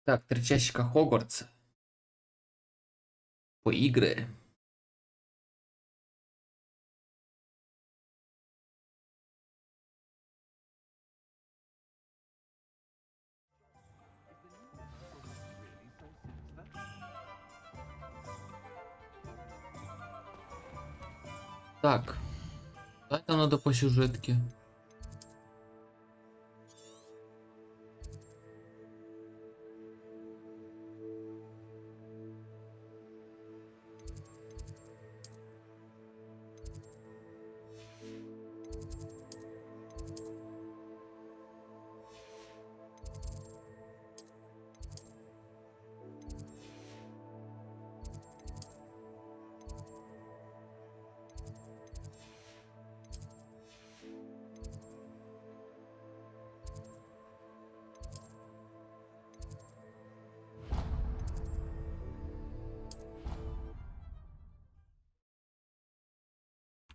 Так, три часика Хогвартса. По игры. Так, это надо по сюжетке.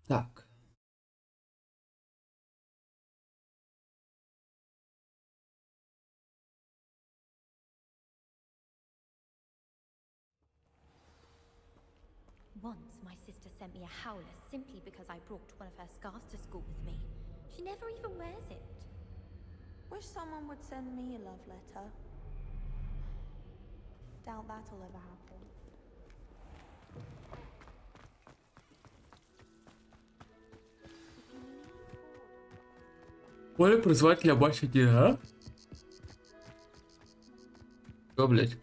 Так. Once my sister sent me a howler simply because I brought one of her scarves to school with me. She never even wears it. Wish someone would send me a love letter. Doubt that'll ever happen. Поле производителя больше не, а? Что, блять?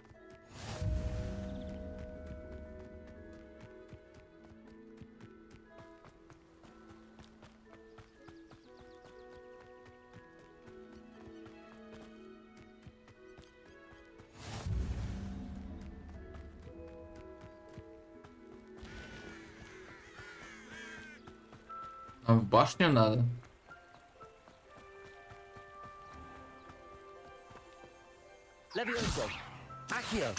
Нам в башню надо. Levioso! Accio!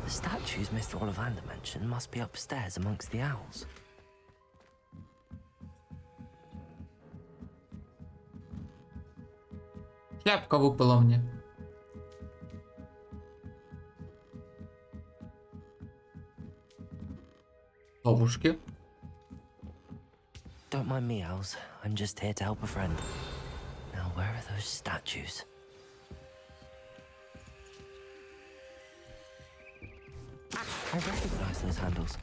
The statues Mr. Ollivander mentioned must be upstairs amongst the owls. Шляпка выпала мне. Ловушки. Don't mind me, owls. I'm just here to help a friend. Now, where are those statues? I recognize those handles.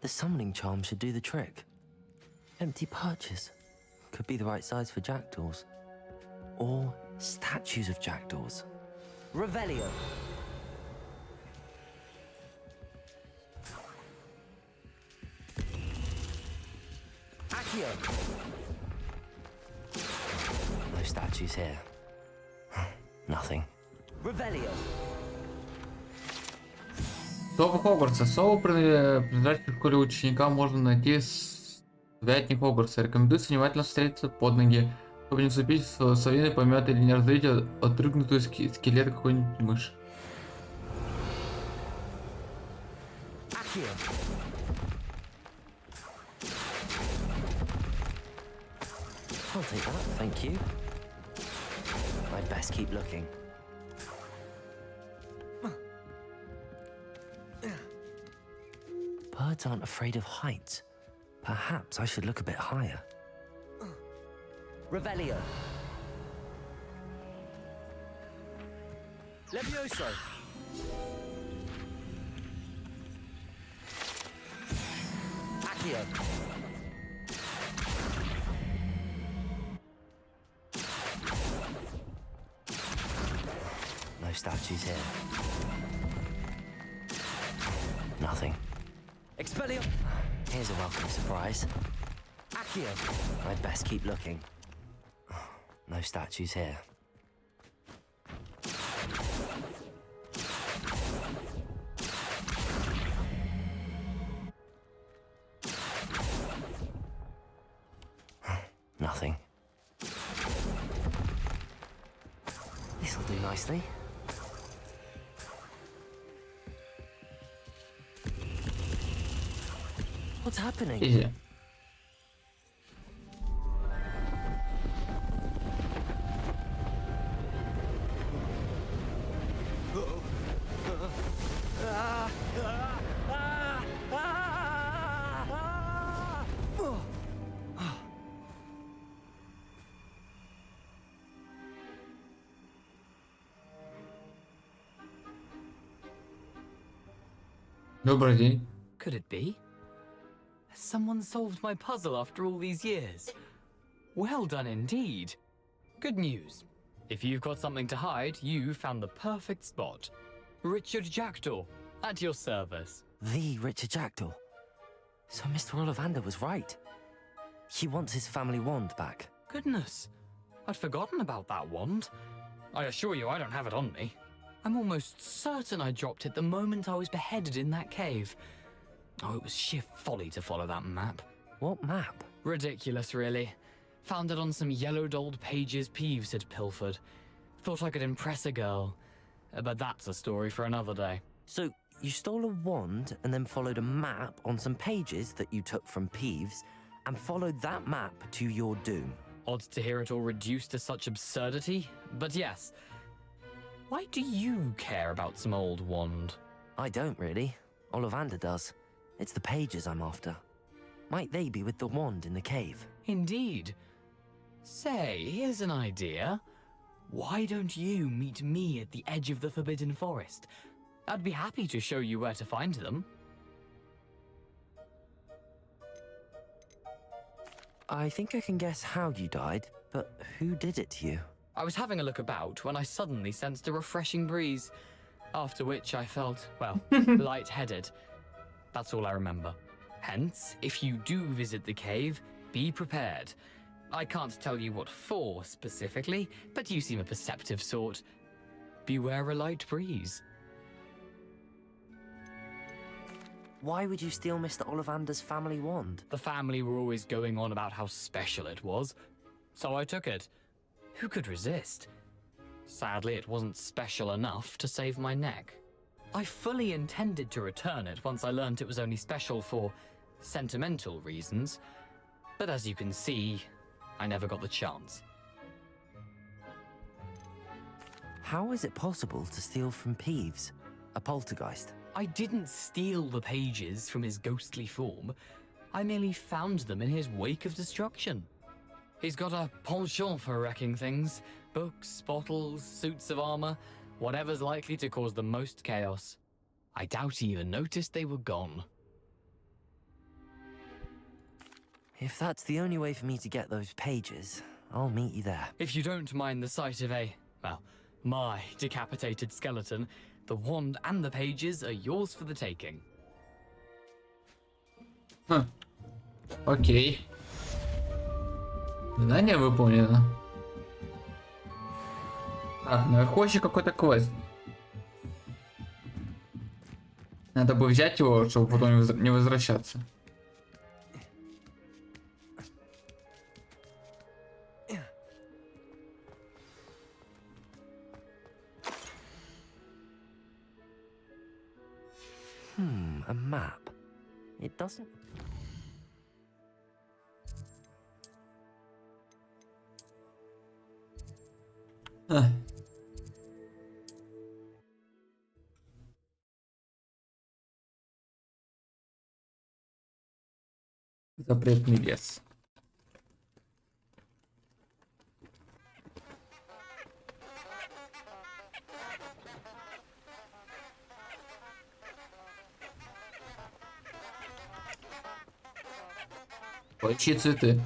The summoning charm should do the trick. Empty perches. Could be the right size for jackdaws. Or statues of jackdaws. Revelio. Accio. No statues here. Nothing. Revelio. Сову Хогвартса. Сову принадлежащих в школе ученикам можно найти с святник Хогвартса. Рекомендуется внимательно встретиться под ноги, чтобы не вступить в совиный помет или не раздавить отрыгнутую скелет какой-нибудь мыши. I'll take that, thank you. I'd best keep looking. Birds aren't afraid of heights. Perhaps I should look a bit higher. Revelio. Levioso. Accio. No statues here. Expelliarmus! Here's a welcome surprise. Accio! I'd best keep looking. No statues here. Nothing. This'll do nicely. What's happening? Easy. Добрый день. Could it be? Has someone solved my puzzle after all these years? Well done indeed. Good news. If you've got something to hide, you found the perfect spot. Richard Jackdaw, at your service. The Richard Jackdaw. So Mr. Ollivander was right. He wants his family wand back. Goodness, I'd forgotten about that wand. I assure you I don't have it on me. I'm almost certain I dropped it the moment I was beheaded in that cave. Oh, it was sheer folly to follow that map. What map? Ridiculous, really. Found it on some yellowed old pages Peeves had pilfered. Thought I could impress a girl. But that's a story for another day. So you stole a wand and then followed a map on some pages that you took from Peeves and followed that map to your doom. Odd to hear it all reduced to such absurdity, but yes. Why do you care about some old wand? I don't really. Ollivander does. It's the pages I'm after. Might they be with the wand in the cave? Indeed. Say, here's an idea. Why don't you meet me at the edge of the Forbidden Forest? I'd be happy to show you where to find them. I think I can guess how you died, but who did it to you? I was having a look about when I suddenly sensed a refreshing breeze, after which I felt, well, lightheaded. That's all I remember. Hence, if you do visit the cave, be prepared. I can't tell you what for specifically, but you seem a perceptive sort. Beware a light breeze. Why would you steal Mr. Ollivander's family wand? The family were always going on about how special it was, so I took it. Who could resist? Sadly, it wasn't special enough to save my neck. I fully intended to return it once I learned it was only special for sentimental reasons, but as you can see, I never got the chance. How is it possible to steal from Peeves, a poltergeist? I didn't steal the pages from his ghostly form. I merely found them in his wake of destruction. He's got a penchant for wrecking things. Books, bottles, suits of armor, whatever's likely to cause the most chaos. I doubt he even noticed they were gone. If that's the only way for me to get those pages, I'll meet you there. If you don't mind the sight of my decapitated skeleton, the wand and the pages are yours for the taking. Окей. Задание выполнено. Так, наверху еще какой-то квест. Надо бы взять его, чтобы потом не возвращаться. A map. It doesn't... Запретный лес. Чьи цветы?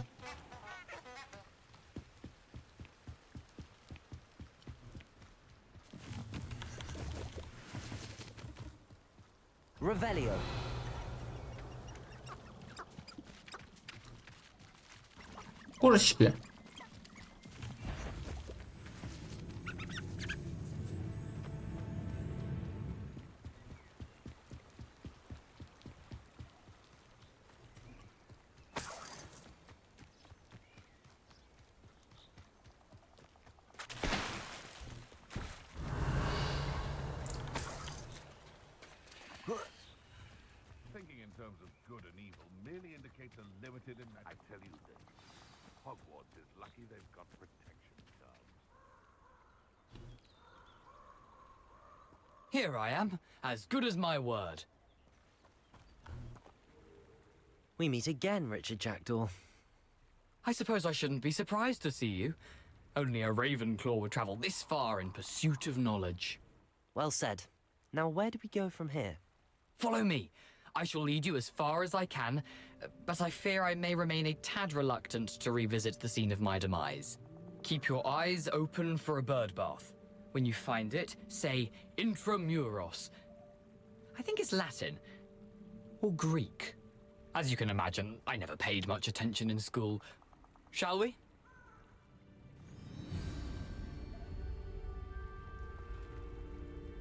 Revelio. Курочки. Thinking in terms of good and evil merely indicates a limited I tell you this. Hogwarts is lucky they've got protection charms. Here I am, as good as my word. We meet again, Richard Jackdaw. I suppose I shouldn't be surprised to see you. Only a Ravenclaw would travel this far in pursuit of knowledge. Well said. Now, where do we go from here? Follow me. I shall lead you as far as I can, but I fear I may remain a tad reluctant to revisit the scene of my demise. Keep your eyes open for a bird bath. When you find it, say intramuros. I think it's Latin. Or Greek. As you can imagine, I never paid much attention in school. Shall we?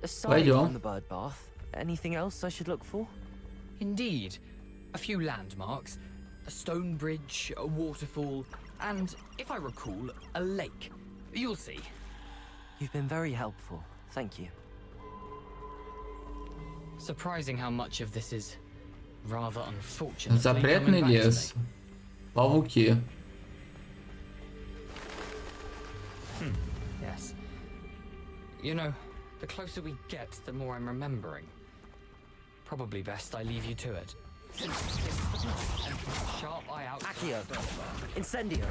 Aside Pойдем. from the bird bath, anything else I should look for? Indeed. A few landmarks, a stone bridge, a waterfall, and, if I recall, a lake. You'll see. You've been very helpful. Thank you. Surprising how much of this is rather unfortunate. Запретный лес. Пауки. Yes. You know, the closer we get, the more I'm remembering. Probably best I leave you to it. And keep a sharp eye out. Accio. Incendio.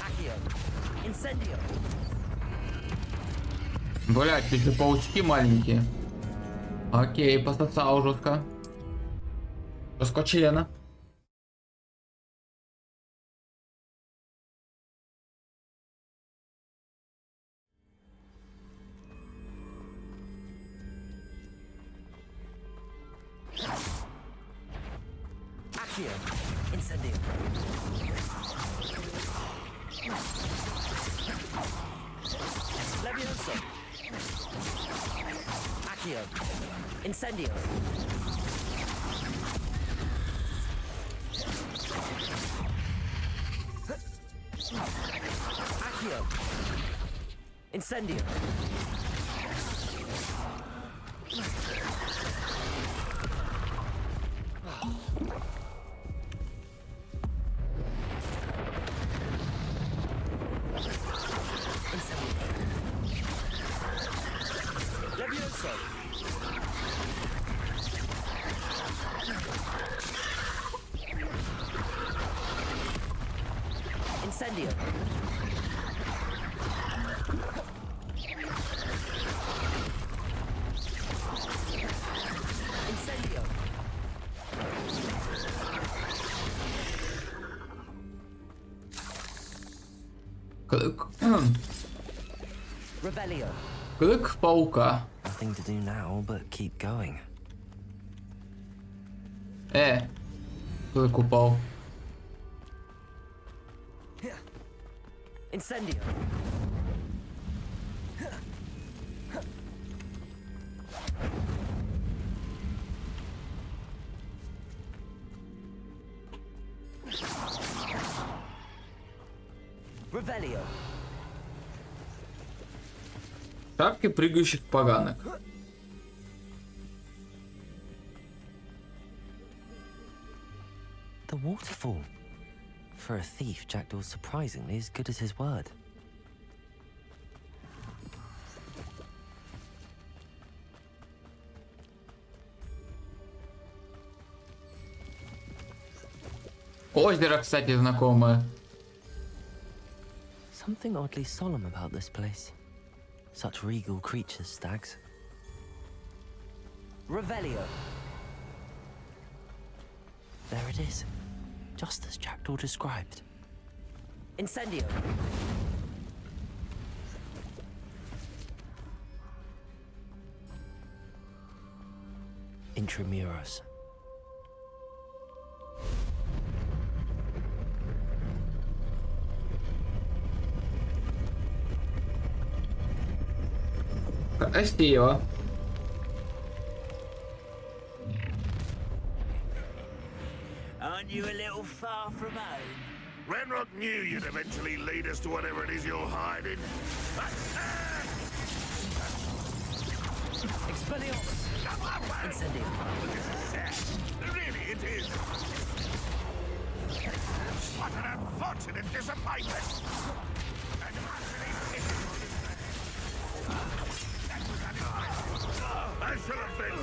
Accio. Incendio. Блять, эти паучки маленькие. Окей, пососал жестко. Проскочено. Accio. Incendio. Levioso. Accio. Incendio. Accio. Incendio. Levioso. Incendio. Incendio. Revelio. Клык паука. Nothing to do now but keep going. Клык упал. Incendio. Revelio. Шапки прыгающих поганок. The waterfall. For a thief, Jackdaw's surprisingly as good as his word. Озеро, кстати, знакомое. Something oddly solemn about this place. Such regal creatures, stags. Revelio. There it is. Just as Jackdaw described. Incendio! Intramuros. Красиво. Aren't you a little far from home? Renrock knew you'd eventually lead us to whatever it is you're hiding. Expelliarmus! Incendio! Really, it is. What an unfortunate disappointment! And utterly pitiful despair. That was unexpected. I should have been.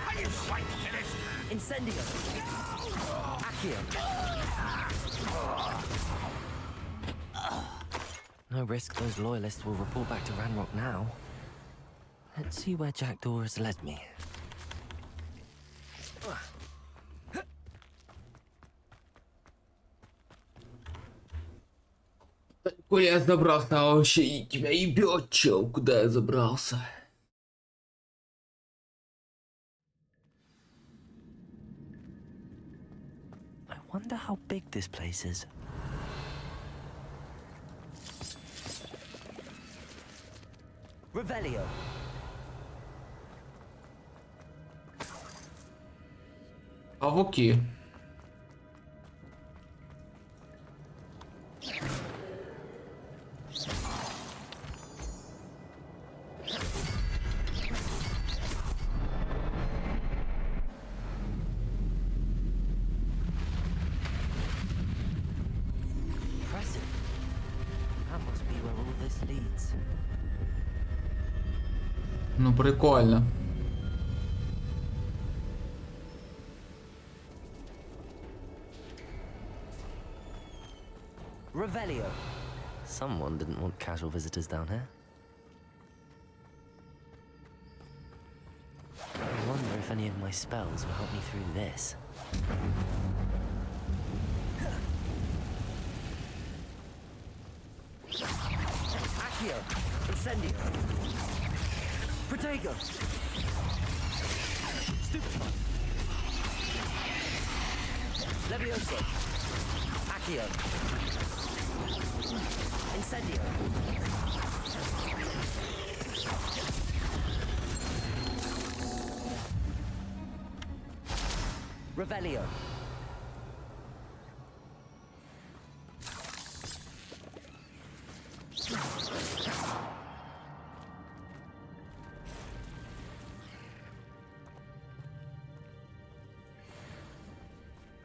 Are you quite finished? Incendio! Accio! No risk those loyalists will report back to Ranrock now. Let's see where Jackdaw has led me. Куда я забрался? А вообще и тебя ебет, чел, куда я забрался? I wonder how big this place is. Revelio. Павуки. Impressive. That must be where all this leads. Ну прикольно. Revelio. Someone didn't want casual visitors down here. I wonder if any of my spells will help me through this. Accio! Incendio! Protego! Stupefy! Levioso! Accio! Incendio! Revelio!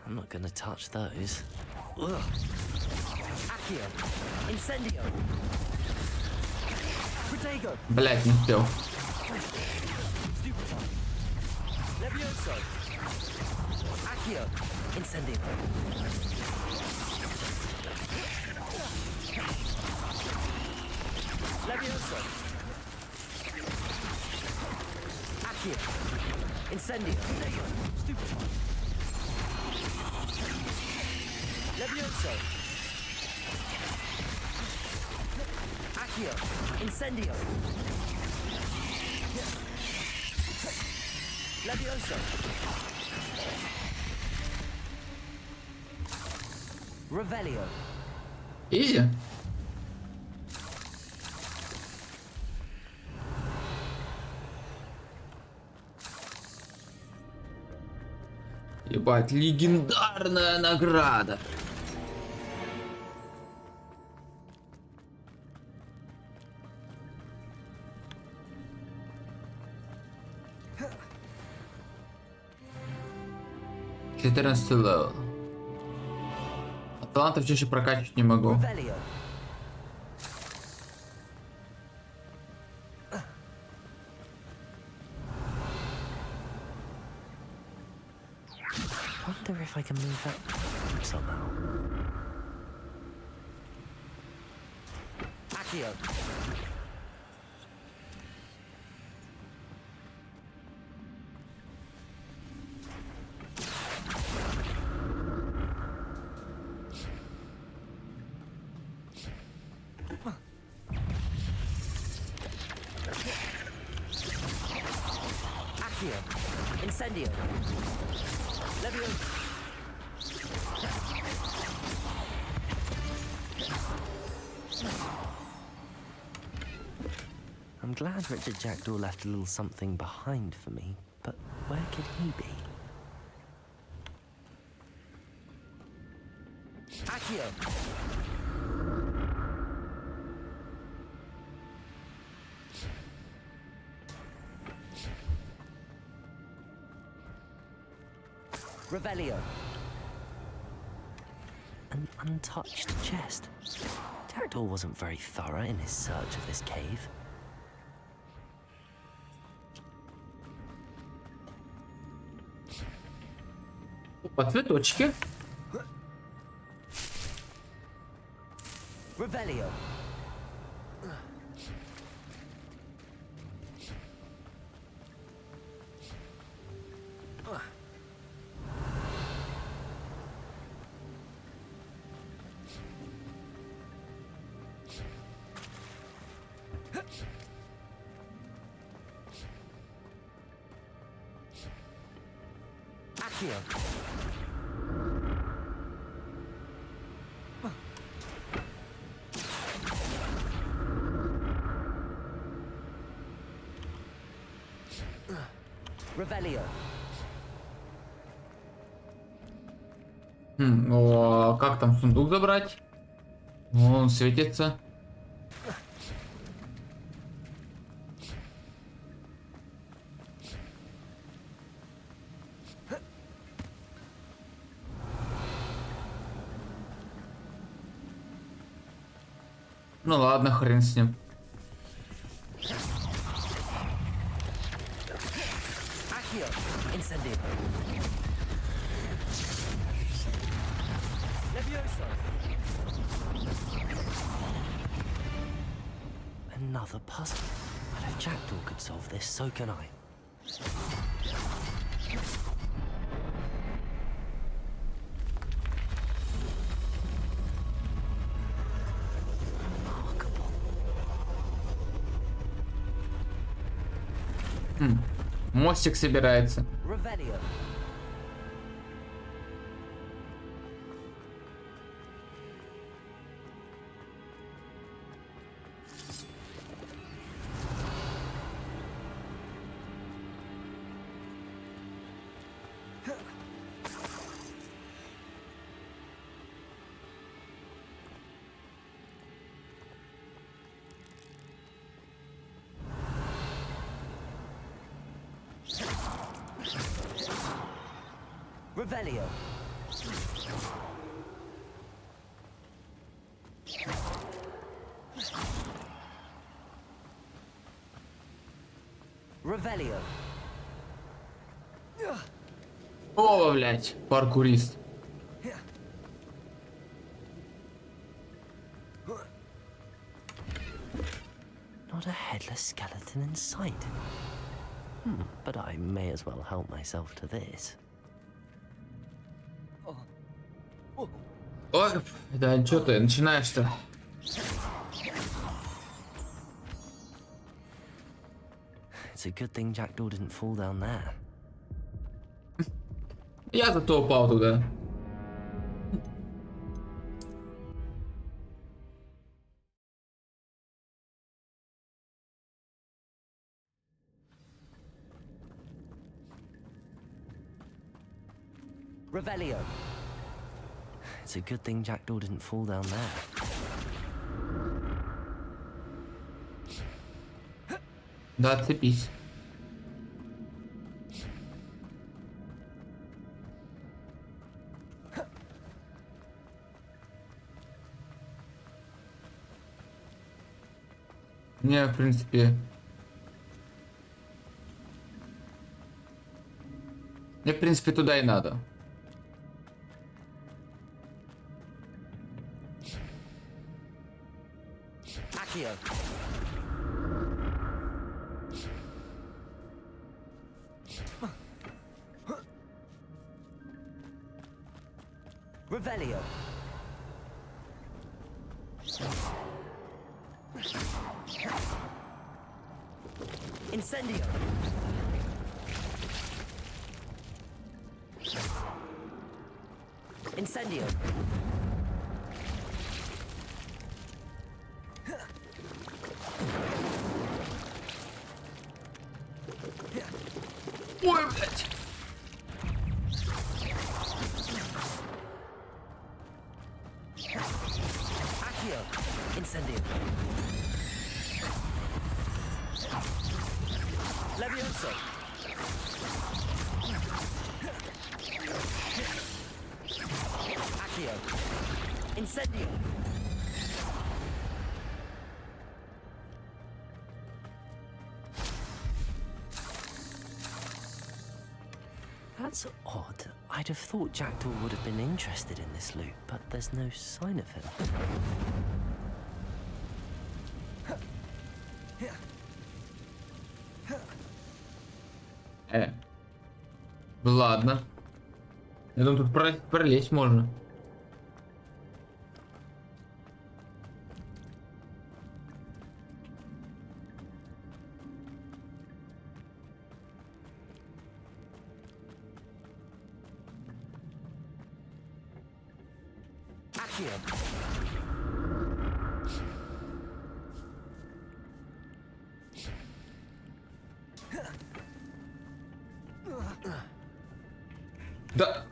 I'm not gonna touch those. Ugh. Accio! Incendio! Protego! Блять, не успел. Stupefy! Levioso! Accio! Incendio! Levioso! Accio! Incendio! Stupefy! Levioso! Accio! Incendio! Levioso! Revelio! Изи? Ебать, легендарная награда. Четырнадцатый левел. Талантов чаще прокачивать не могу. Revelio! Wonder if I can move that somehow. Accio! Incendio. Leviosa. I'm glad Richard Jackdaw left a little something behind for me, but where could he be? Accio! Revelio. An untouched chest. Jackdaw wasn't very thorough in his search of this cave. Опа, цветочки. Revelio. Accio. Revelio. О, как там сундук забрать? Он светится. Ну ладно, хрен с ним. Accio. Incendio. Leviosa. Another puzzle. But if Jackdaw could solve this, so can I. Мостик собирается. Revelio. Revelio. Revelio. О, блядь, паркурист. Not a headless skeleton in sight. But I may as well help myself to this. Ой, да что ты начинаешь-то? It's a good thing Jackdaw didn't fall down there. Я зато упал туда. Revelio. It's a good thing Jackdaw didn't fall down there. Да, отцепись. Мне, в принципе... Мне, в принципе, туда и надо. Accio. Revelio. Incendio. Incendio. Ой, блядь. Accio. Incendio. Levioso. Accio. Incendio. That's odd. I'd have thought Jackdaw would have been interested in this loot, but there's no sign of him. Ладно. Я думаю, тут пролезть можно. Accio. Да.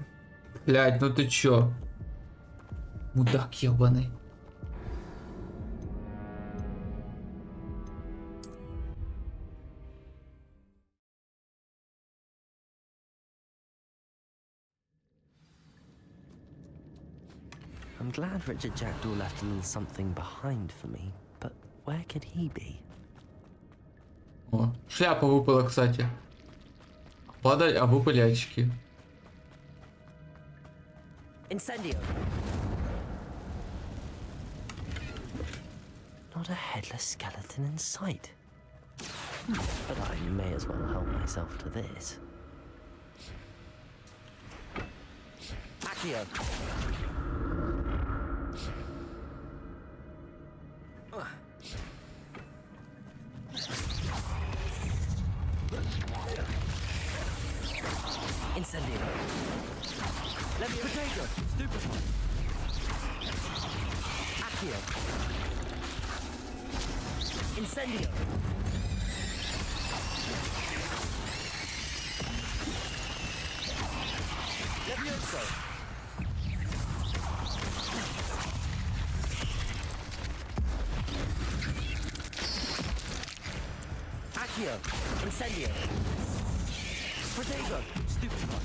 Блядь, ну ты чё? Мудак ебаный. I'm glad Richard Jackdaw left a little something behind for me, but where could he be? О, шляпа выпала, кстати. Падали, а выпали очки. Incendio. Not a headless skeleton in sight. But I may as well help myself to this. Accio. Incendio. Let me potato. Stupefy. Accio. Incendio. Levioso. Accio. Incendio. Potato. Stupefy.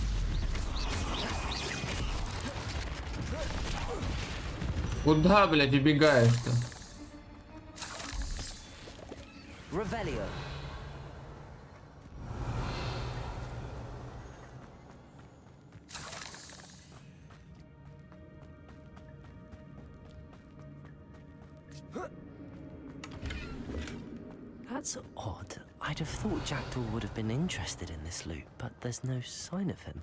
Куда, блядь, убегаешь-то? Revelio. That's odd. I'd have thought Jackdaw would have been interested in this loot, but there's no sign of him.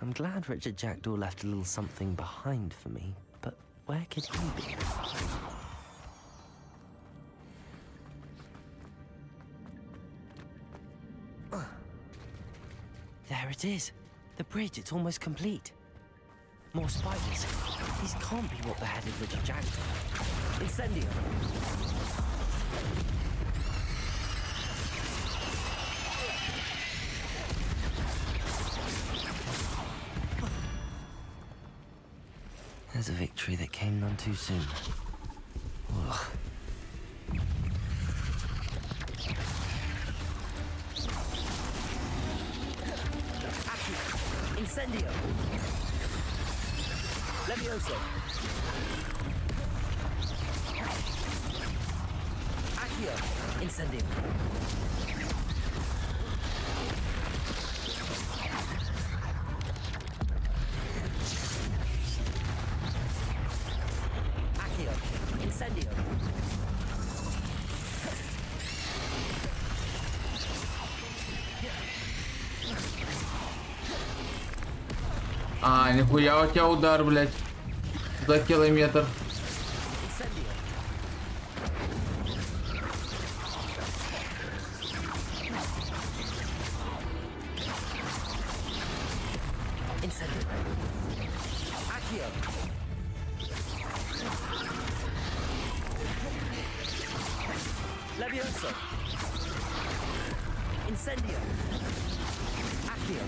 I'm glad Richard Jackdaw left a little something behind for me, but where could he be? There it is. The bridge, it's almost complete. More spiders. These can't be what beheaded Richard Jackdaw. Incendio. There's a victory that came none too soon. Ugh. Incendio. Levioso. Accio. Incendio. Accio. Incendio. А, нихуя у тебя удар, блядь. За километр. Incendio. Incendio. Accio. Levioso. Incendio. Accio.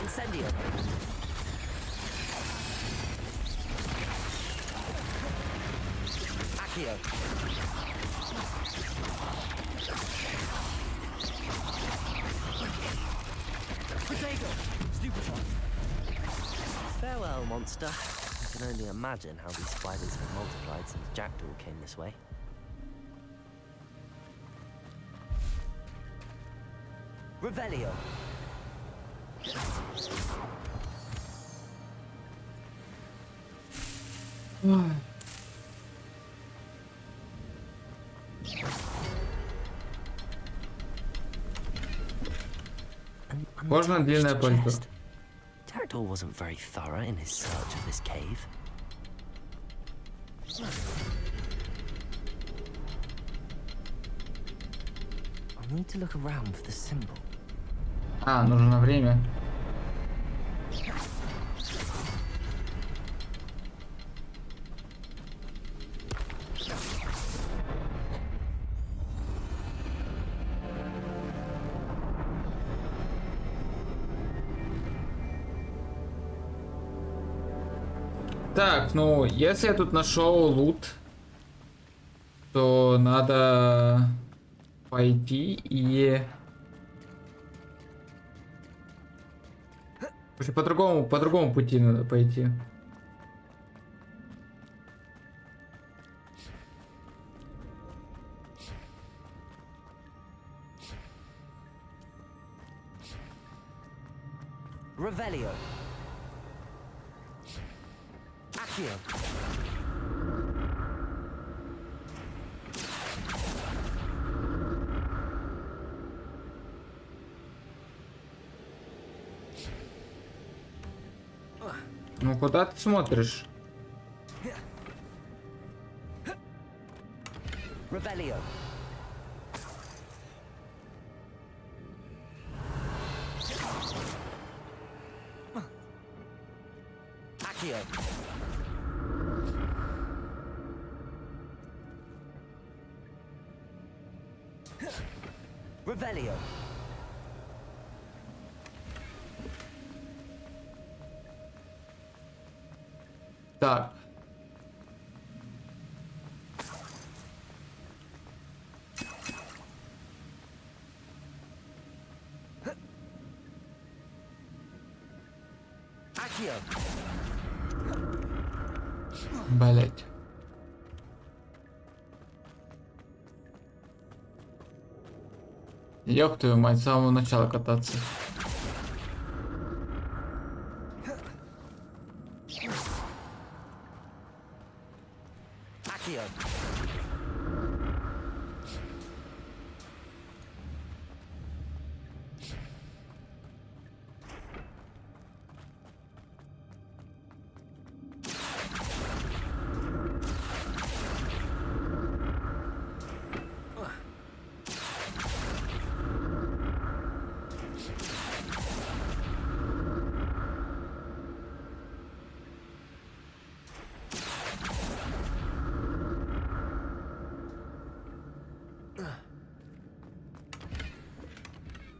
Incendio. Accio. Potato. Stupefy. Farewell, monster. I can only imagine how these spiders have multiplied since Jackdaw came this way. Revelio. Можно длинное пальто. Jackdaw wasn't very thorough in his search of this cave. I need to look around for the symbol. А, нужно время. Так, ну, если я тут нашел лут, то надо пойти и... Вообще по-другому пути надо пойти. Revelio. Accio. Ну, куда ты смотришь? Revelio. Accio. Revelio. Так. Accio. Блять. Ёб твою мать, с самого начала кататься. Accio.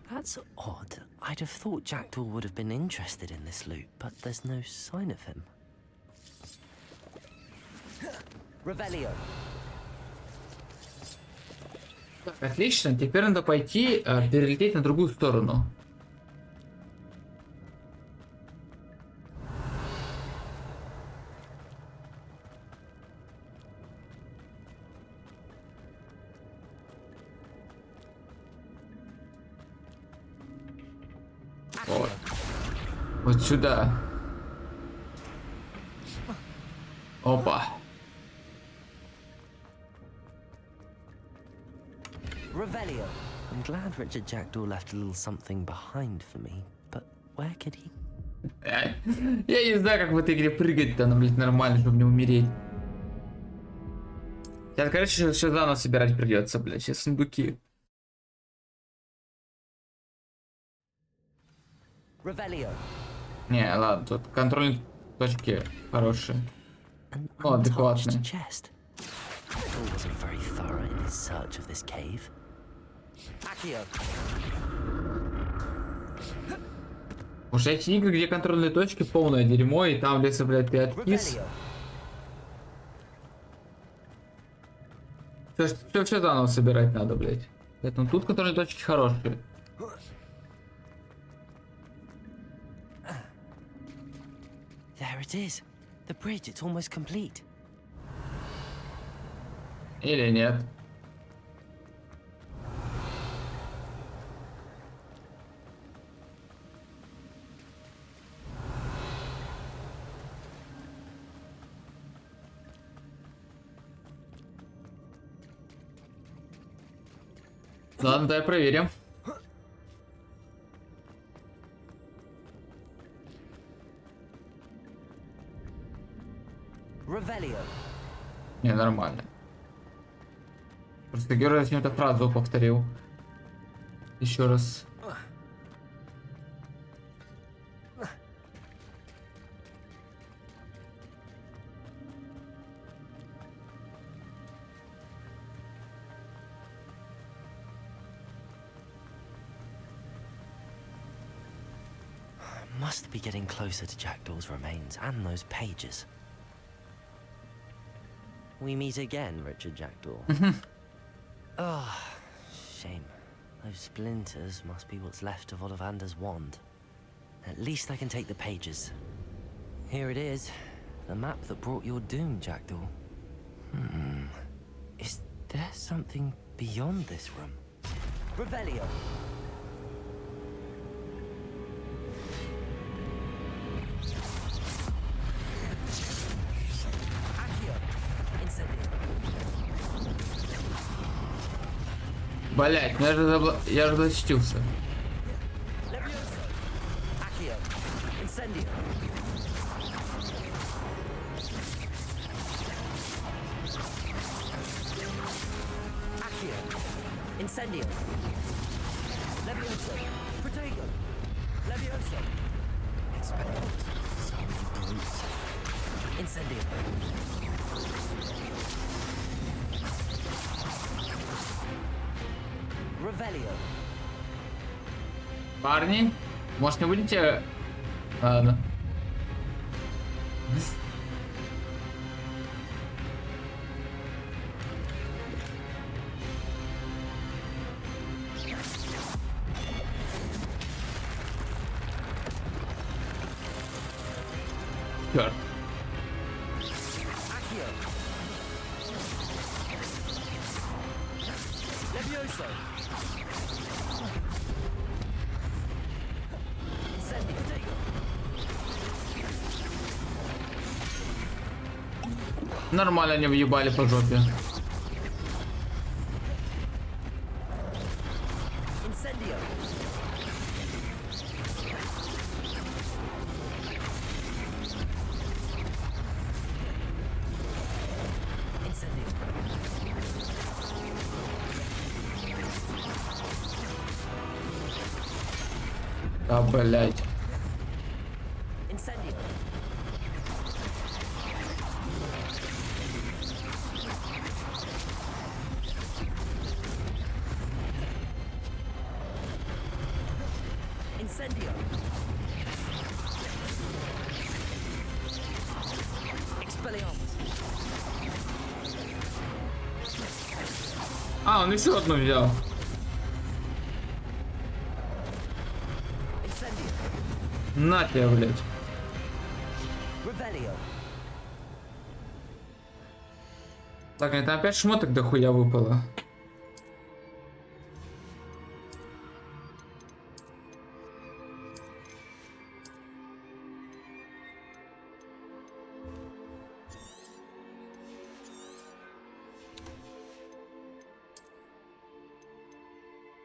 That's odd. I'd have thought Jackdaw would have been interested in this loot, but there's no sign of him. Revelio. Так, отлично. Теперь надо пойти перелететь на другую сторону. Вот. Вот сюда. Опа. Revelio. I'm glad Richard Jackdaw left a little something behind for me, but where could he? Я не знаю, как в этой игре прыгать-то, блядь, нормально, чтобы не умереть. Сейчас, короче, все заново собирать придется, блядь, сейчас сундуки. Revelio. Не, ладно, тут контрольные точки хорошие. An Ну, адекватные. untouched chest. Jackal wasn't very thorough in his search of this cave. Accio. Уж эти игры, где контрольные точки, полное дерьмо, и там, если, блядь, ты откис, Revelio. все заново собирать надо, блядь. Поэтому тут контрольные точки хорошие. There it is. The bridge, it's almost complete. Или нет. Ладно, давай проверим. Revelio. Не, нормально. Просто герой зачем-то фразу повторил. Еще раз. Must be getting closer to Jackdaw's remains and those pages. We meet again, Richard Jackdaw. Oh, shame. Those splinters must be what's left of Ollivander's wand. At least I can take the pages. Here it is. The map that brought your doom, Jackdaw. Is there something beyond this room? Revelio. Блять, ну я же защитился. Accio. Incendio. Accio. Incendio. Levioso. Protego. Levioso. Expelliarmus. So many brutes. Incendio. Revelio. Парни, может не будете... Ладно. Черт. Accio. Levioso. Incendio. Protego. Нормально они въебали по жопе. Incendio. Incendio. Да, блять. Incendio. Incendio. Expelliarmus. А, он еще одну взял. Incendio. На тебя, блять. Revelio. Так, это опять шмоток дохуя выпало.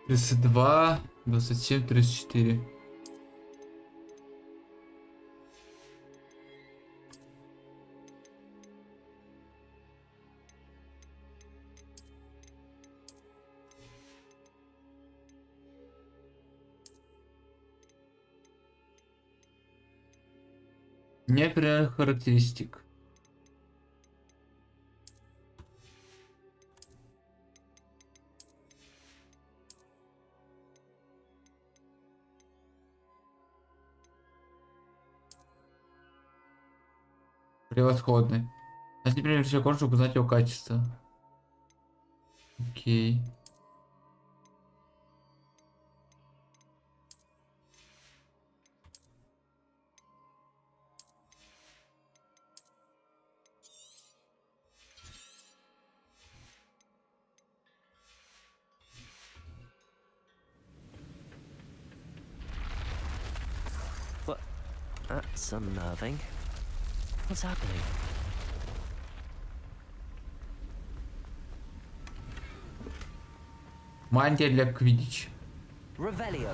Тридцать два, 27, 34. Нет примерных характеристик. Превосходный. А теперь все кожу, чтобы узнать его качество. Окей. What? That's unnerving. What's happening? Мантия для квиддич. Revelio.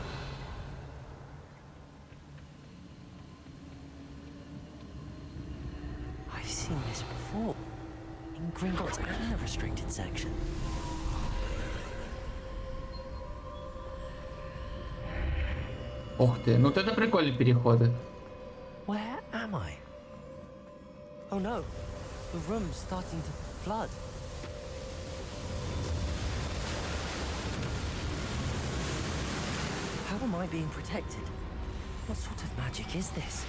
I've seen this before. In Gringotts and the restricted section. Ух ты, ну вот это прикольные переходы. Where am I? Oh no, the room's starting to flood. How am I being protected? What sort of magic is this?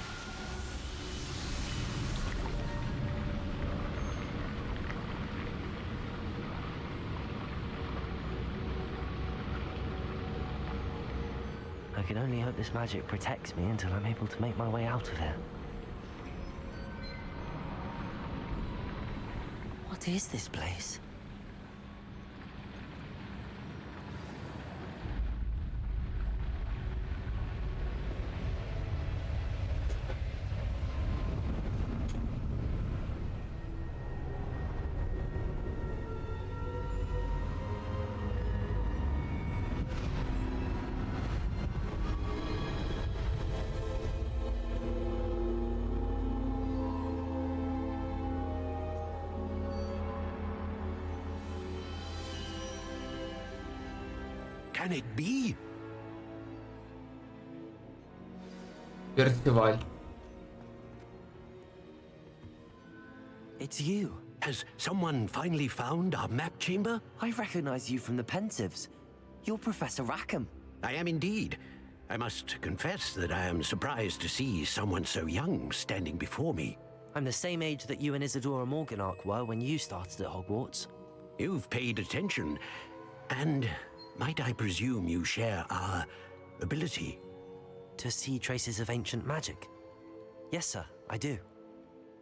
I can only hope this magic protects me until I'm able to make my way out of here. What is this place? Can it be? Фестиваль. It's you. Has someone finally found our map chamber? I recognize you from the Pensives. You're Professor Rackham. I am indeed. I must confess that I am surprised to see someone so young standing before me. I'm the same age that you and Isadora Morganach were when you started at Hogwarts. You've paid attention, and might I presume you share our ability? To see traces of ancient magic? Yes, sir, I do.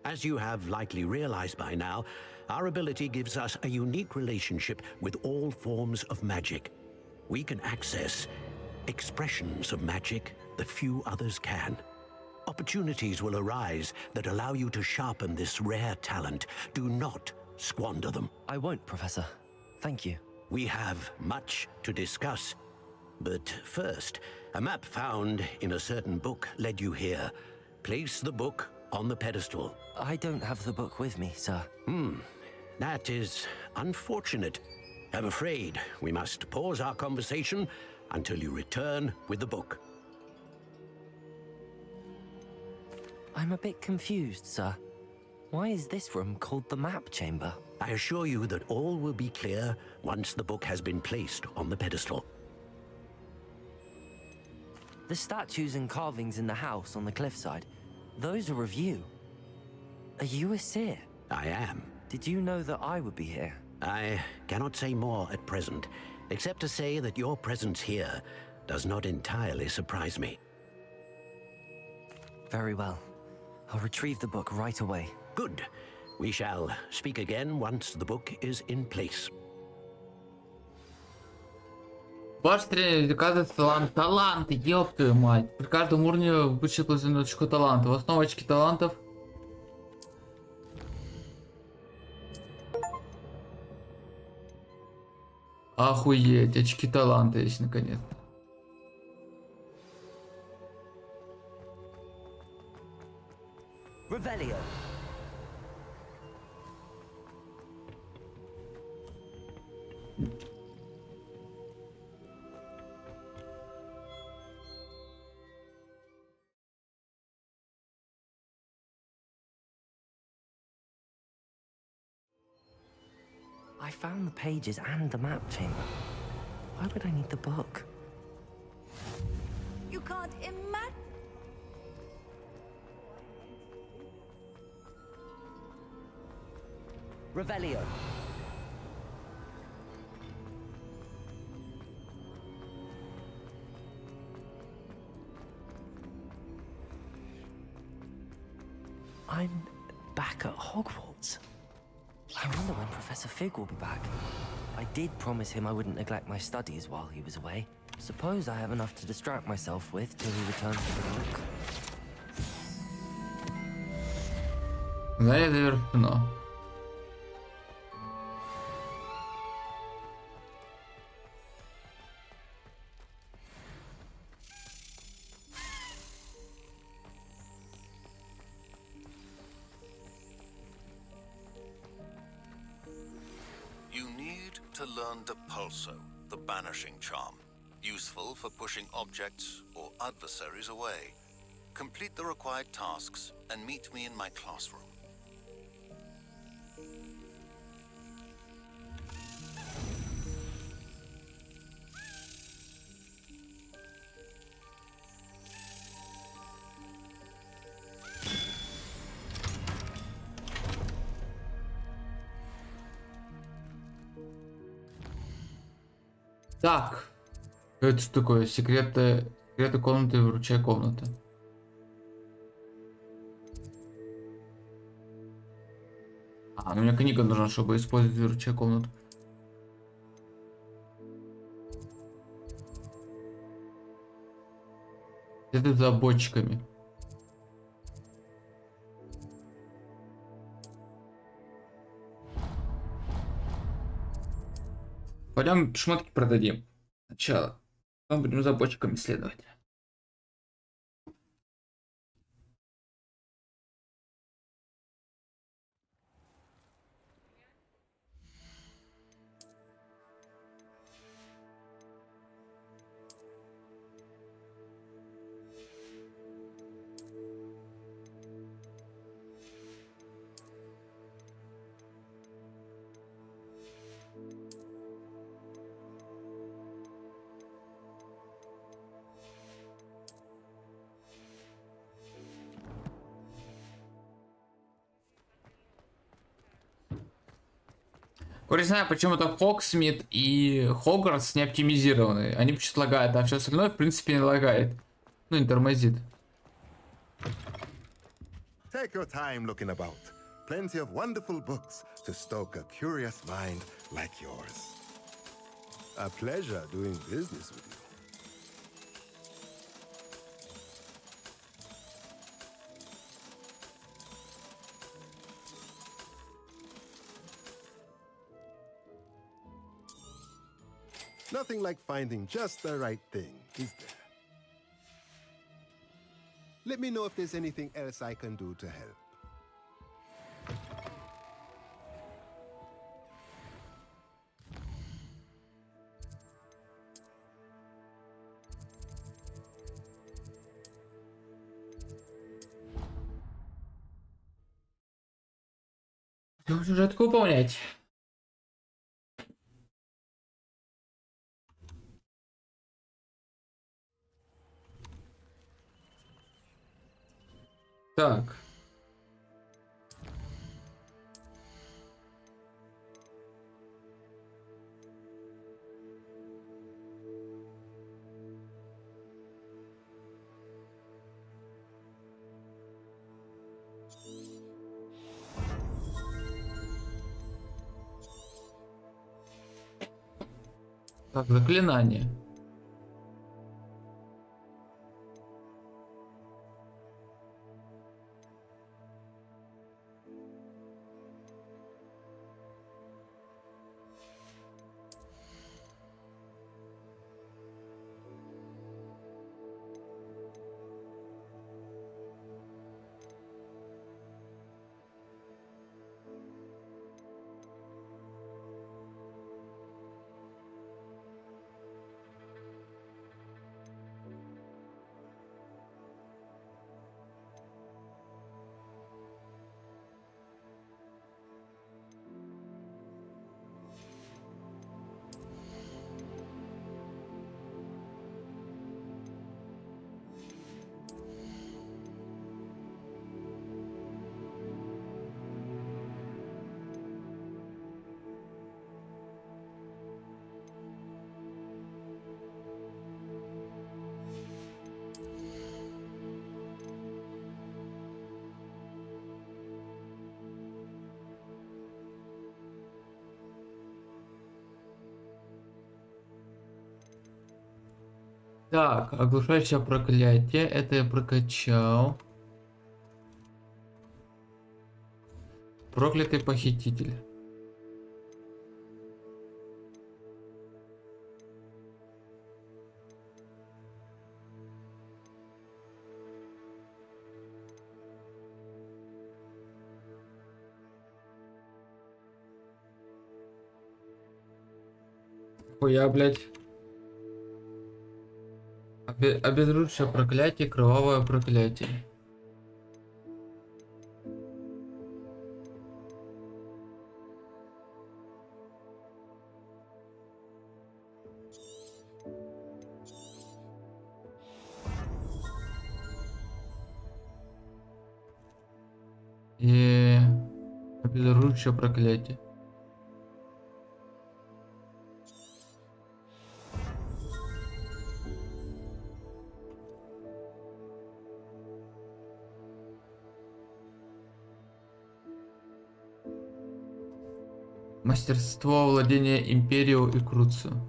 As you have likely realized by now, our ability gives us a unique relationship with all forms of magic. We can access expressions of magic that few others can. Opportunities will arise that allow you to sharpen this rare talent. Do not squander them. I won't, Professor. Thank you. We have much to discuss. But first, a map found in a certain book led you here. Place the book on the pedestal. I don't have the book with me, sir. That is unfortunate. I'm afraid we must pause our conversation until you return with the book. I'm a bit confused, sir. Why is this room called the map chamber? I assure you that all will be clear once the book has been placed on the pedestal. The statues and carvings in the house on the cliffside, those are of you. Are you a seer? I am. Did you know that I would be here? I cannot say more at present, except to say that your presence here does not entirely surprise me. Very well. I'll retrieve the book right away. Good. We shall speak again once the book is in place. Ваш тренер доказывает талант. Таланты, ёб твою мать. При каждом уровне вычислилось на очко талантов. Основа очки талантов. Охуеть, очки таланта есть наконец. Revelio. found the pages and the map chamber. Why would I need the book? You can't imagine. Revelio. I'm back at Hogwarts. I wonder when Professor Fig will be back. I did promise him I wouldn't neglect my studies while he was away. Suppose I have enough to distract myself with till he returns to the book. Задание завершено. You need to learn Depulso, the banishing charm. Useful for pushing objects or adversaries away. Complete the required tasks and meet me in my classroom. Так. Это что такое? Секреты комнаты, вручай комнаты. Ну мне книга нужна, чтобы использовать вручай комнату. Это за бочками. Пойдем шмотки продадим. Сначала. Потом будем за бочками следовать. Я не знаю, почему-то Хоксмит и Хогвартс не оптимизированы. Они почему-то лагают, а все остальное, в принципе, не лагает. Ну, не тормозит. Take your time looking about. Plenty of wonderful books to stoke a curious mind like yours. A pleasure doing business with you. Nothing like finding just the right thing, is there? Let me know if there's anything else I can do to help. Сюжетку выполнять. Так. Так, заклинание. Так, оглушающее проклятие. Это я прокачал. Проклятый похититель. Хуя, блядь. Обезрушивающее проклятие, кровавое проклятие. И обезоруживающее проклятие. Мастерство владения империей и Круцию.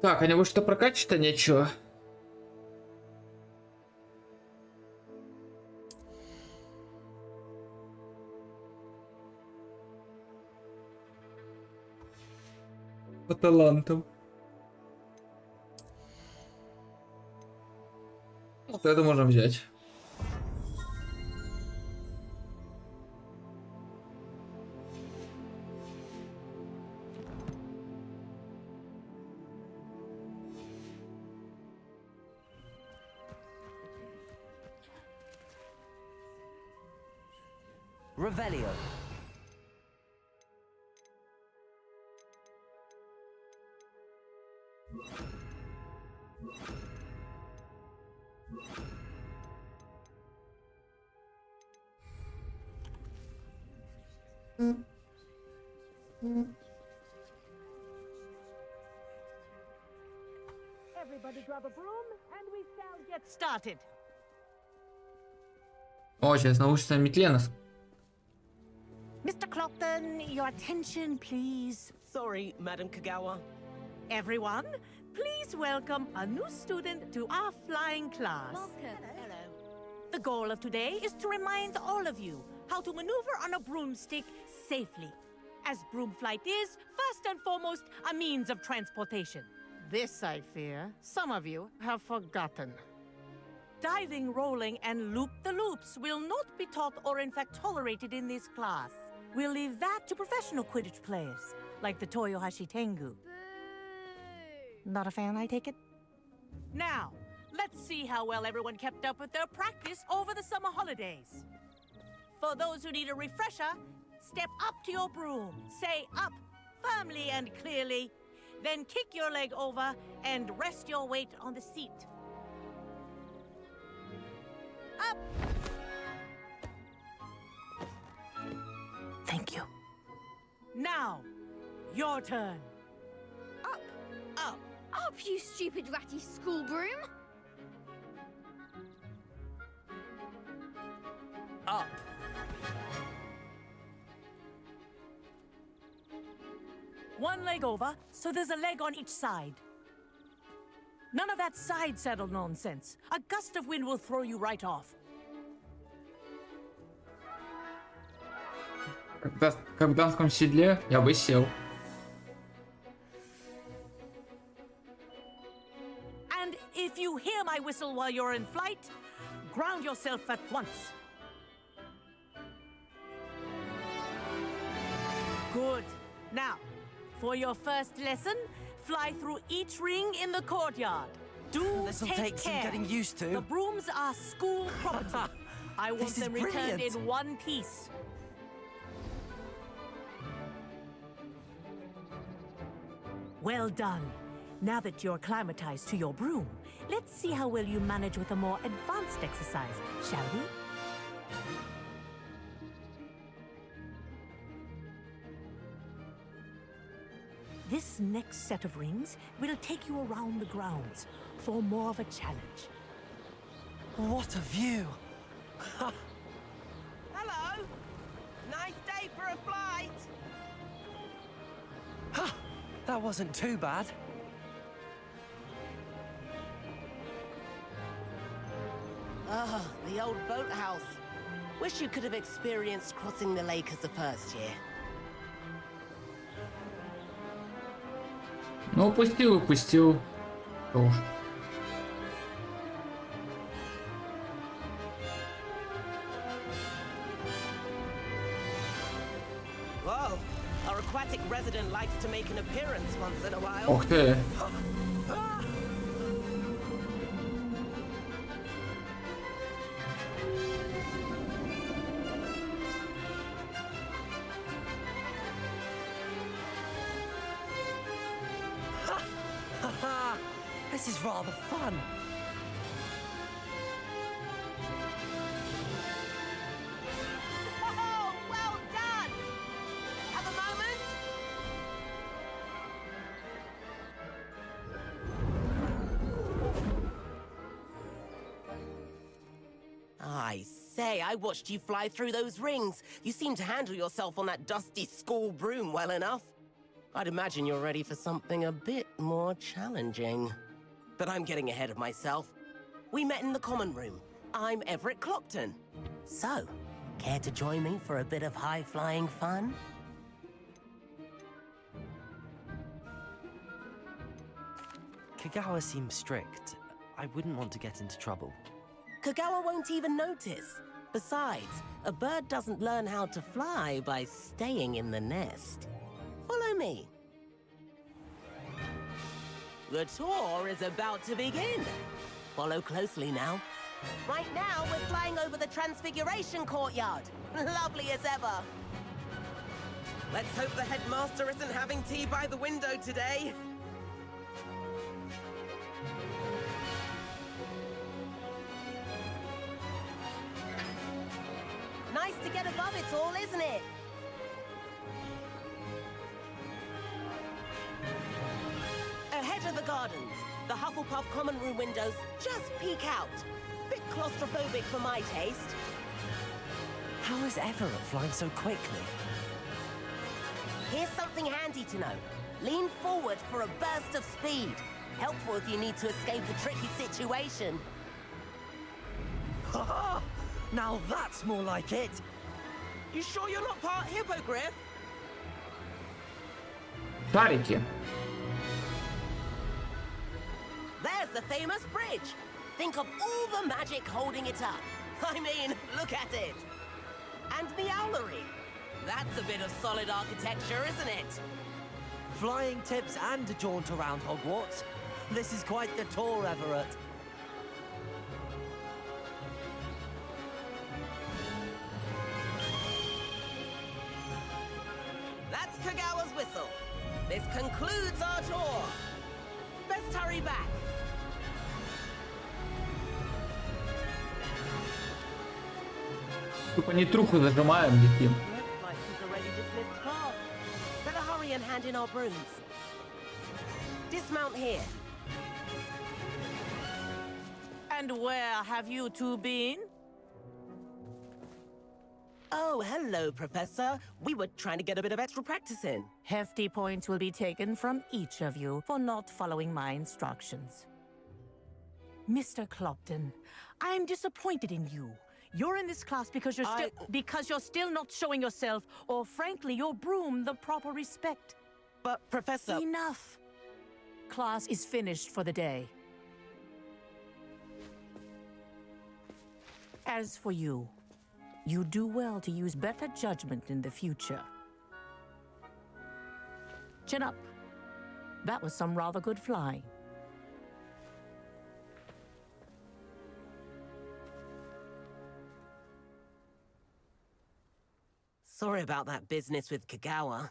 Так, а не может что прокачать-то нечего. По талантам. Вот это можно взять. Revelio. Everybody grab a broom and we shall get started. О, сейчас научится метле нас. Mr. Clockton, your attention, please. Sorry, Madam Kagawa. Everyone, please welcome a new student to our flying class. Welcome. Hello. The goal of today is to remind all of you how to maneuver on a broomstick safely, as broom flight is, first and foremost, a means of transportation. This, I fear, some of you have forgotten. Diving, rolling, and loop-the-loops will not be taught or in fact tolerated in this class. We'll leave that to professional Quidditch players, like the Toyohashi Tengu. Not a fan, I take it? Now, let's see how well everyone kept up with their practice over the summer holidays. For those who need a refresher, step up to your broom. Say up firmly and clearly. Then kick your leg over and rest your weight on the seat. Up! Thank you. Now, your turn. Up! Up! Up, you stupid ratty school broom! Up. One leg over, so there's a leg on each side. None of that side saddle nonsense. A gust of wind will throw you right off. В капитанском седле я бы сел. And if you hear my whistle while you're in flight, ground yourself at once. Good. Now, for your first lesson, fly through each ring in the courtyard. Do This'll take take some care. getting used to. The brooms are school property. I want This is them returned brilliant. in one piece. Well done. Now that you're acclimatized to your broom, let's see how well you manage with a more advanced exercise, shall we? This next set of rings will take you around the grounds for more of a challenge. What a view. Hello. Nice day for a flight. That wasn't too bad. Ah, the old boathouse. Wish you could have experienced crossing the lake as a first year. Ну, упустил. Что уж. Whoa, our aquatic resident likes to make an appearance once in a while. Ух ты. This is rather fun. Oh, well done! Have a moment? I say, I watched you fly through those rings. You seem to handle yourself on that dusty school broom well enough. I'd imagine you're ready for something a bit more challenging. But I'm getting ahead of myself. We met in the common room. I'm Everett Clopton. So, care to join me for a bit of high-flying fun? Kagawa seems strict. I wouldn't want to get into trouble. Kagawa won't even notice. Besides, a bird doesn't learn how to fly by staying in the nest. Follow me. The tour is about to begin. Follow closely now. Right now, we're flying over the Transfiguration Courtyard. Lovely as ever. Let's hope the headmaster isn't having tea by the window today. Nice to get above it all, isn't it? Ahead of the gardens, the Hufflepuff common room windows just peek out. Bit claustrophobic for my taste. How is Everett flying so quickly? Here's something handy to know. Lean forward for a burst of speed. Helpful if you need to escape a tricky situation. Ha! Now that's more like it. You sure you're not part hippogriff? Шарики. There's the famous bridge. Think of all the magic holding it up. I mean, look at it. And the owlery. That's a bit of solid architecture, isn't it? Flying tips and a jaunt around Hogwarts. This is quite the tour, Everett. That's Kagawa's whistle. This concludes our tour. Best hurry back. Тупо нитруху зажимаем, летим. Looks like she's already dismissed class. Better hurry and hand in our brooms. Dismount here. And where have you two been? Oh, hello, Professor. We were trying to get a bit of extra practice in. Hefty points will be taken from each of you for not following my instructions. Mr. Clopton, I'm disappointed in you. You're in this class because you're still not showing yourself, or frankly, your broom the proper respect. But, Professor... Enough. Class is finished for the day. As for you, you do well to use better judgment in the future. Chin up. That was some rather good flying. Sorry about that business with Kagawa,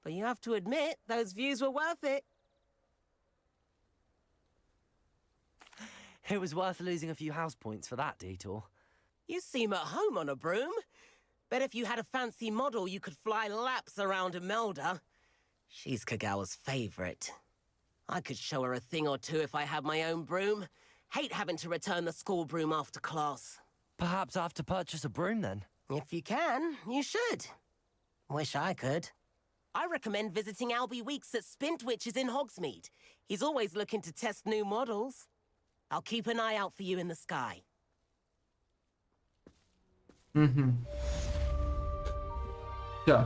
but you have to admit, those views were worth it. It was worth losing a few house points for that detour. You seem at home on a broom. Bet if you had a fancy model, you could fly laps around Imelda. She's Kagawa's favorite. I could show her a thing or two if I had my own broom. Hate having to return the school broom after class. Perhaps I have to purchase a broom then. If you can, you should. Wish I could. I recommend visiting Albie Weeks at Spintwitches in Hogsmeade. He's always looking to test new models. I'll keep an eye out for you in the sky. Все.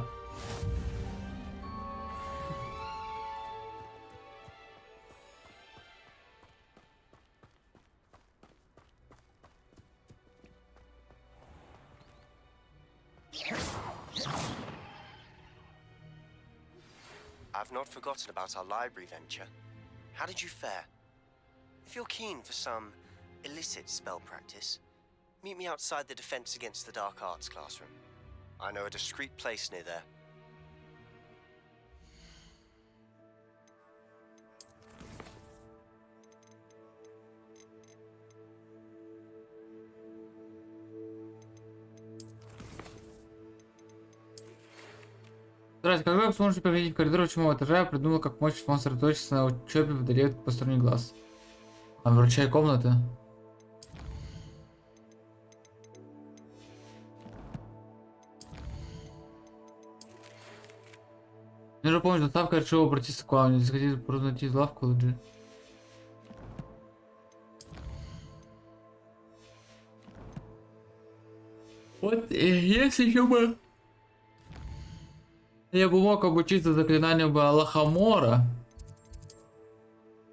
I've not forgotten about our library venture. How did you fare? If you're keen for some illicit spell practice, meet me outside the Defense Against the Dark Arts classroom. I know a discreet place near there. Здравствуйте, когда вы сможете победить в коридор 8 этажа, я придумал, как помочь вам сосредоточиться на учебе вдали от посторонних глаз. Вручай комнаты. Мне же помню, доставка решила обратиться к вам. Не захотите просто найти из лавку лучше. Вот, если еще бы... Я бы мог обучиться заклинанию бы Аллахамора.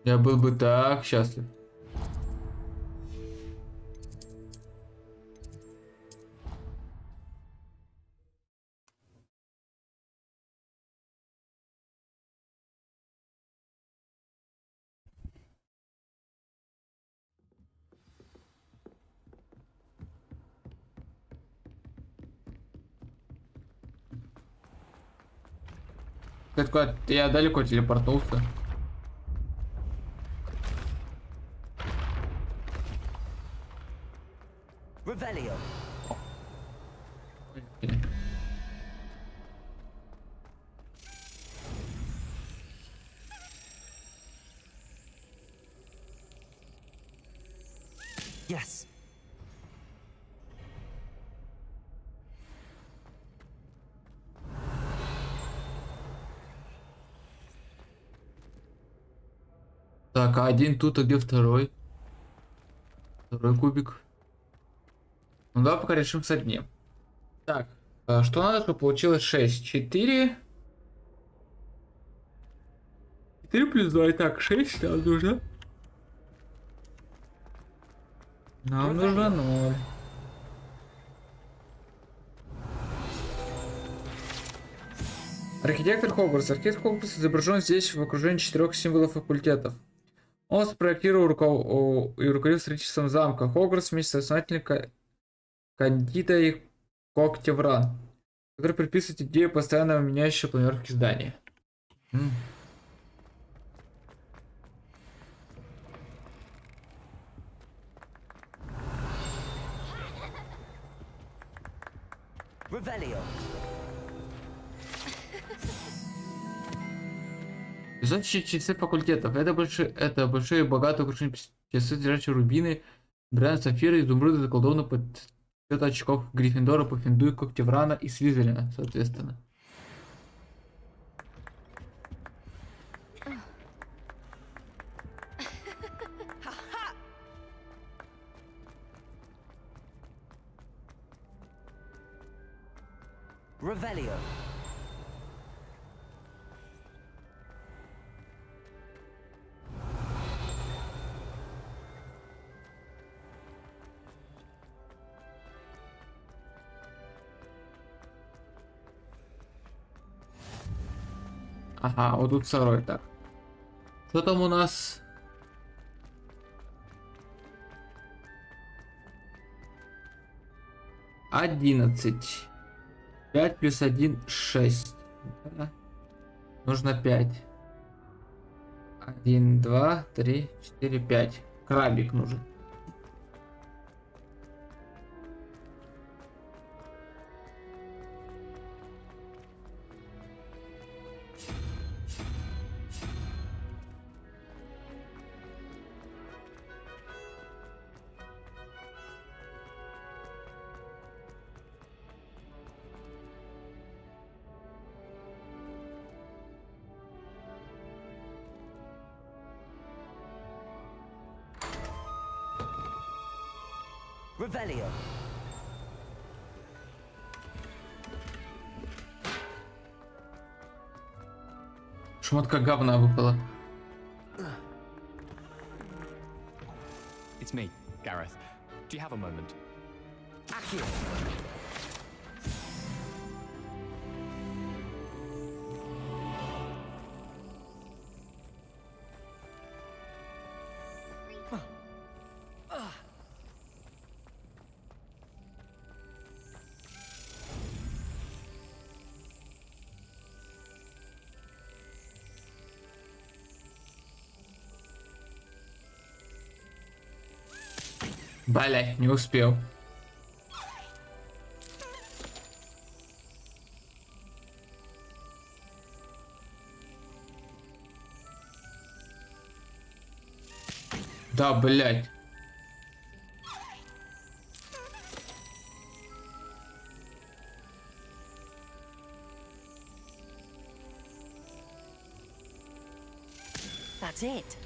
Я был бы так счастлив. Я далеко телепортнулся. Revelio. Yes. Так, а один тут, а где второй? Второй кубик. Ну давай пока решим с одним. Так, что надо, чтобы получилось 6? 4. 4 плюс 2, так, 6 нам нужно. Нам нужно 0. Архитектор Хогвартс. Архитектор Хогвартс изображен здесь в окружении 4 символов факультетов. Он спроектировал и руководил строительством замка Хогвартс вместе с основателем Кандидой Когтевран, который приписывает идею постоянного меняющей планировки здания. Revelio. Височие часы факультетов. Это большие богатые украшения часы, содержащие рубины, бриллианты, сапфиры, изумруды, заколдованы под цвет очков Гриффиндора, Пуффендуя, Когтеврана и Слизерина, соответственно. Revelio. Ага, вот тут второй, так. Что там у нас? Одиннадцать. 5 плюс 1, 6. Да. Нужно 5. 1, 2, 3, 4, 5. Крабик нужен. Revelio. Шмотка говна выпала. It's me, Gareth. Do you have a moment? Accio. Блять, не успел. Да, блять. That's it.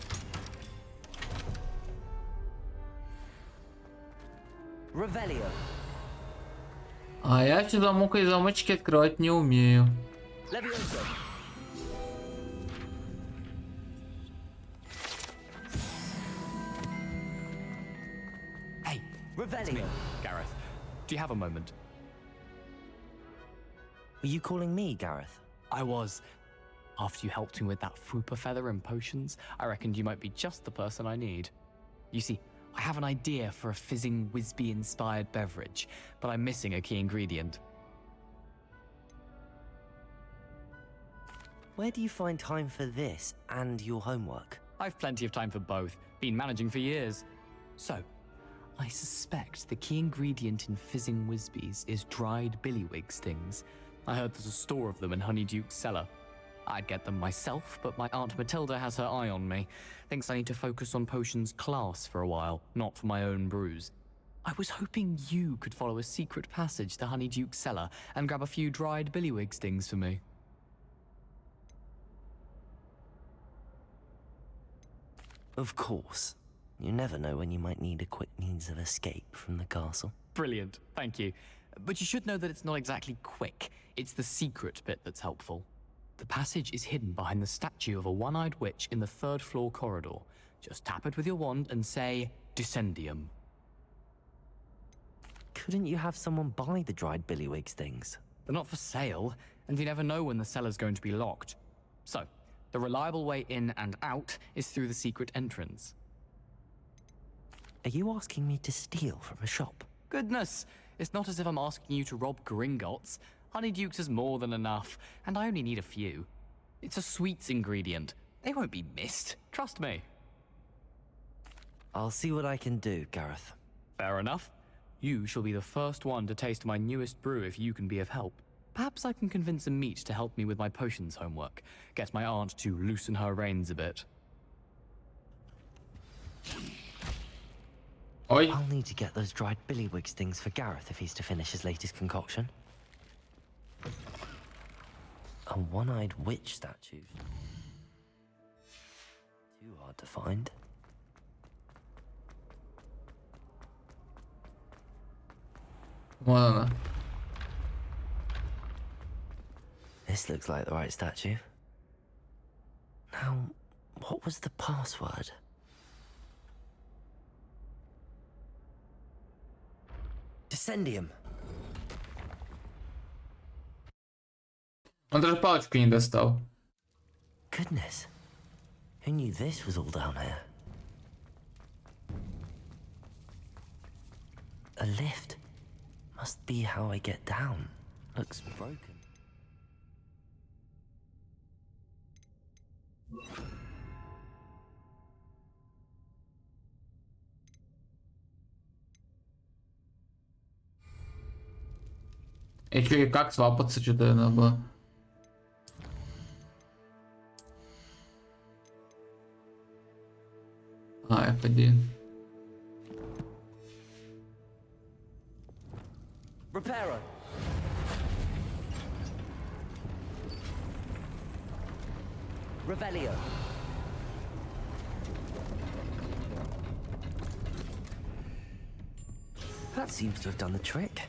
Revelio. А я все замок и замочки открывать не умею. Levioso. Hey, it's me, Revelio. Gareth. Do you have a moment? Were you calling me, Gareth? I was. After you helped me with that Fupa feather and potions, I reckoned you might be just the person I need. You see, I have an idea for a fizzing Whizbee-inspired beverage, but I'm missing a key ingredient. Where do you find time for this and your homework? I've plenty of time for both. Been managing for years. So, I suspect the key ingredient in fizzing Whizbees is dried billywig stings. I heard there's a store of them in Honeyduke's cellar. I'd get them myself, but my Aunt Matilda has her eye on me. Thinks I need to focus on potions class for a while, not for my own brews. I was hoping you could follow a secret passage to Honeyduke's cellar and grab a few dried billywig stings for me. Of course. You never know when you might need a quick means of escape from the castle. Brilliant, thank you. But you should know that it's not exactly quick. It's the secret bit that's helpful. The passage is hidden behind the statue of a one-eyed witch in the third-floor corridor. Just tap it with your wand and say, Descendium. Couldn't you have someone buy the dried billywig things? They're not for sale, and you never know when the cellar's going to be locked. So, the reliable way in and out is through the secret entrance. Are you asking me to steal from a shop? Goodness, it's not as if I'm asking you to rob Gringotts. Honeyduke's is more than enough, and I only need a few. It's a sweets ingredient. They won't be missed, trust me. I'll see what I can do, Gareth. Fair enough. You shall be the first one to taste my newest brew if you can be of help. Perhaps I can convince a meat to help me with my potions homework. Get my aunt to loosen her reins a bit. Oi. I'll need to get those dried billywigs things for Gareth if he's to finish his latest concoction. A one-eyed witch statue. Too hard to find. Вон она. This looks like the right statue. Now, what was the password? Descendium. Он даже палочку не достал. Goodness. Who knew this was all down here? A lift. Must be how I get down. Looks broken. Еще и как свапаться, что-то надо было. F1. Reparo. Revelio. That seems to have done the trick.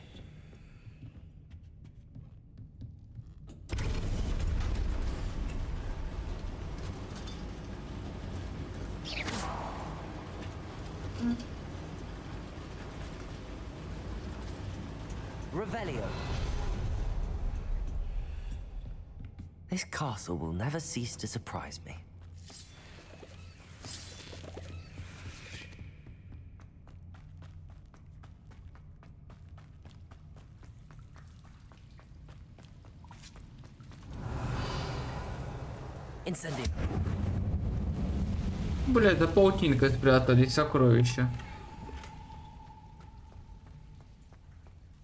Revelio. This castle will never cease to surprise me. Incendium. Бля, это паутинка спрятали, сокровища.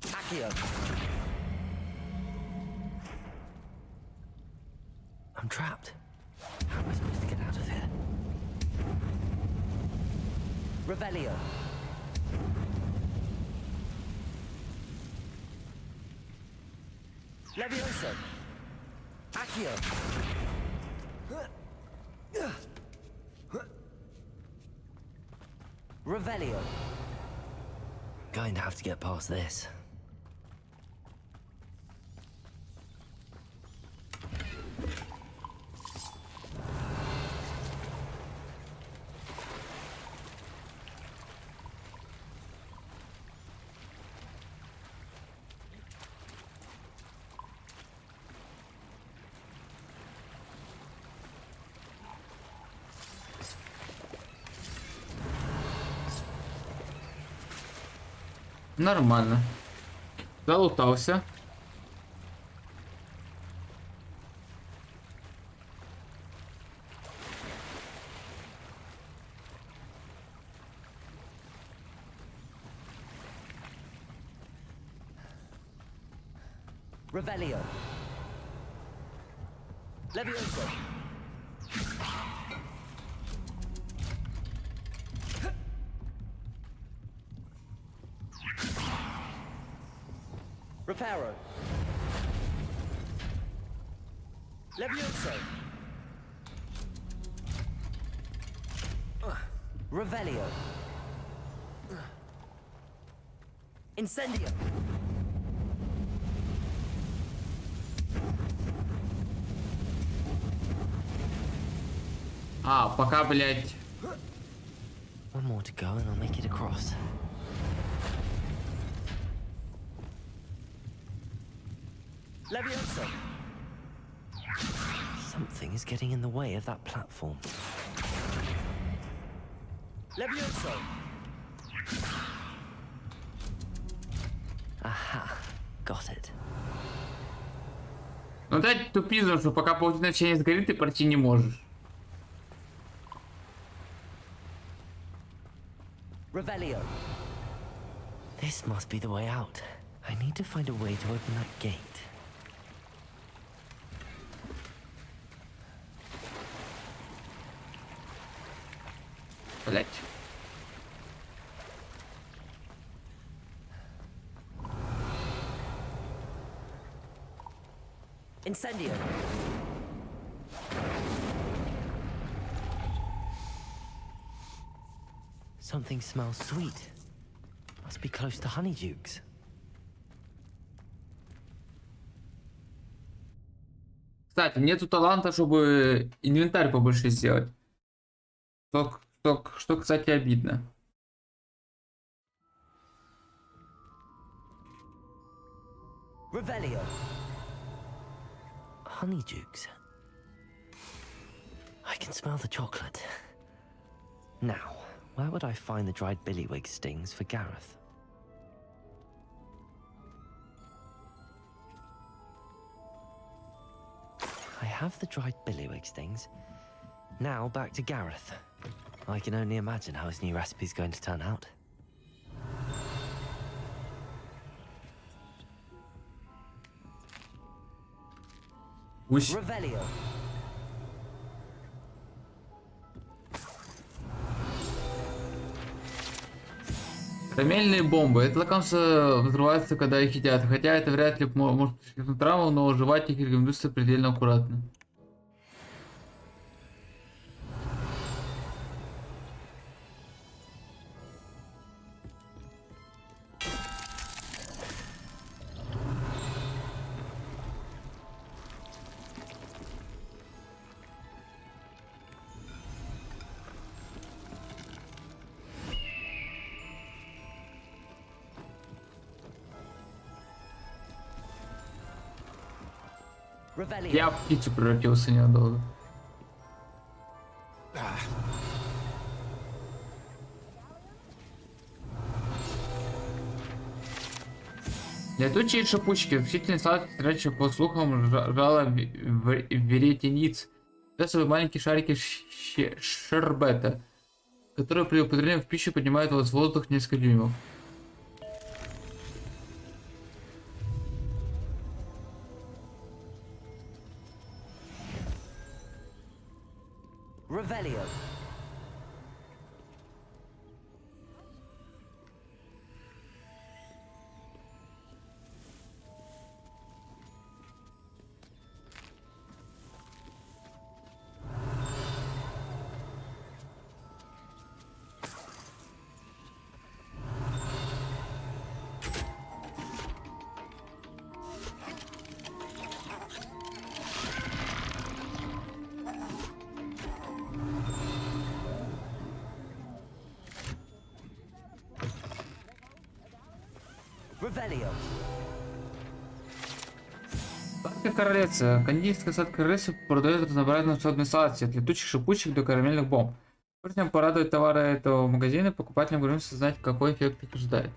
Accio. I'm trapped. How am I supposed to get out of here? Revelio. Levioso. Accio. Revelio. Going to have to get past this. Нормально. Залутался. Revelio. Levioso. Reparo. Levioso. Revelio. Incendio. Пока, блядь. One more to go and I'll make it across. Levioso. Something is getting in the way of that platform. Levioso. Aha, got it. Ну дай тупизм, что пока паутина вообще не сгорит, ты пройти не можешь. Revelio. This must be the way out. I need to find a way to open that gate. Блять. Incendio. Something smells sweet. Must be close to Honeydukes. Кстати, нету таланта, чтобы инвентарь побольше сделать. Что, кстати, обидно. Revelio. Honeydukes. I can smell the chocolate. Now, where would I find the dried billywig stings for Gareth? I have the dried billywig stings. Now back to Gareth. I can only imagine how his new recipe's going to turn out. Усь. Revelio. Карамельные бомбы. Это лакомство взрывается, когда их едят. Хотя это вряд ли может причинить травму, но жевать их рекомендуется предельно аккуратно. Revelio. Я в птицу превратился ненадолго. Летучие шапучки. Вкусительный салат, стрячий по слухам жало веретениц. Свой маленькие шарики шербета, которые при употреблении в пищу поднимают вас в воздух несколько дюймов. Revelio. Revelio. Сладкая королеца. Кондитерская сладкая королеца продает разнообразные волшебные сладости, от летучих шипучек до карамельных бомб. Прежде чем порадовать товары этого магазина, покупателям говорим знать, какой эффект их ожидает.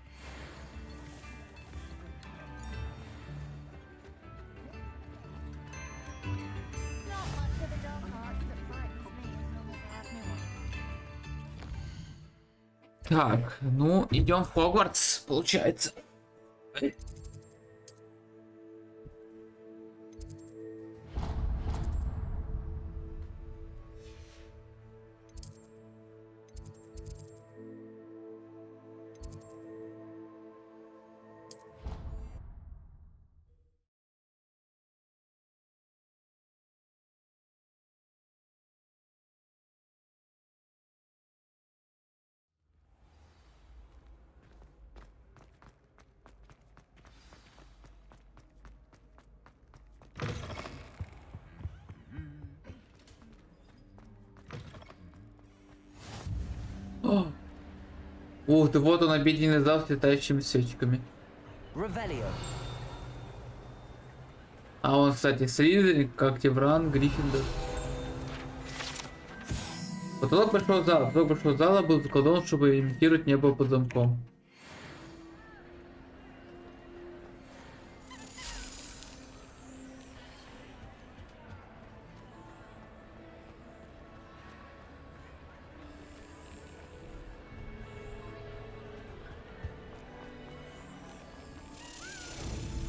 Так, ну идем в Хогвартс, получается. Ух ты, вот он, обеденный зал с летающими свечками. Revelio. А он, кстати, Слизерин, Когтевран, Гриффиндор. Потолок большого зала был заколдован, чтобы имитировать небо под замком.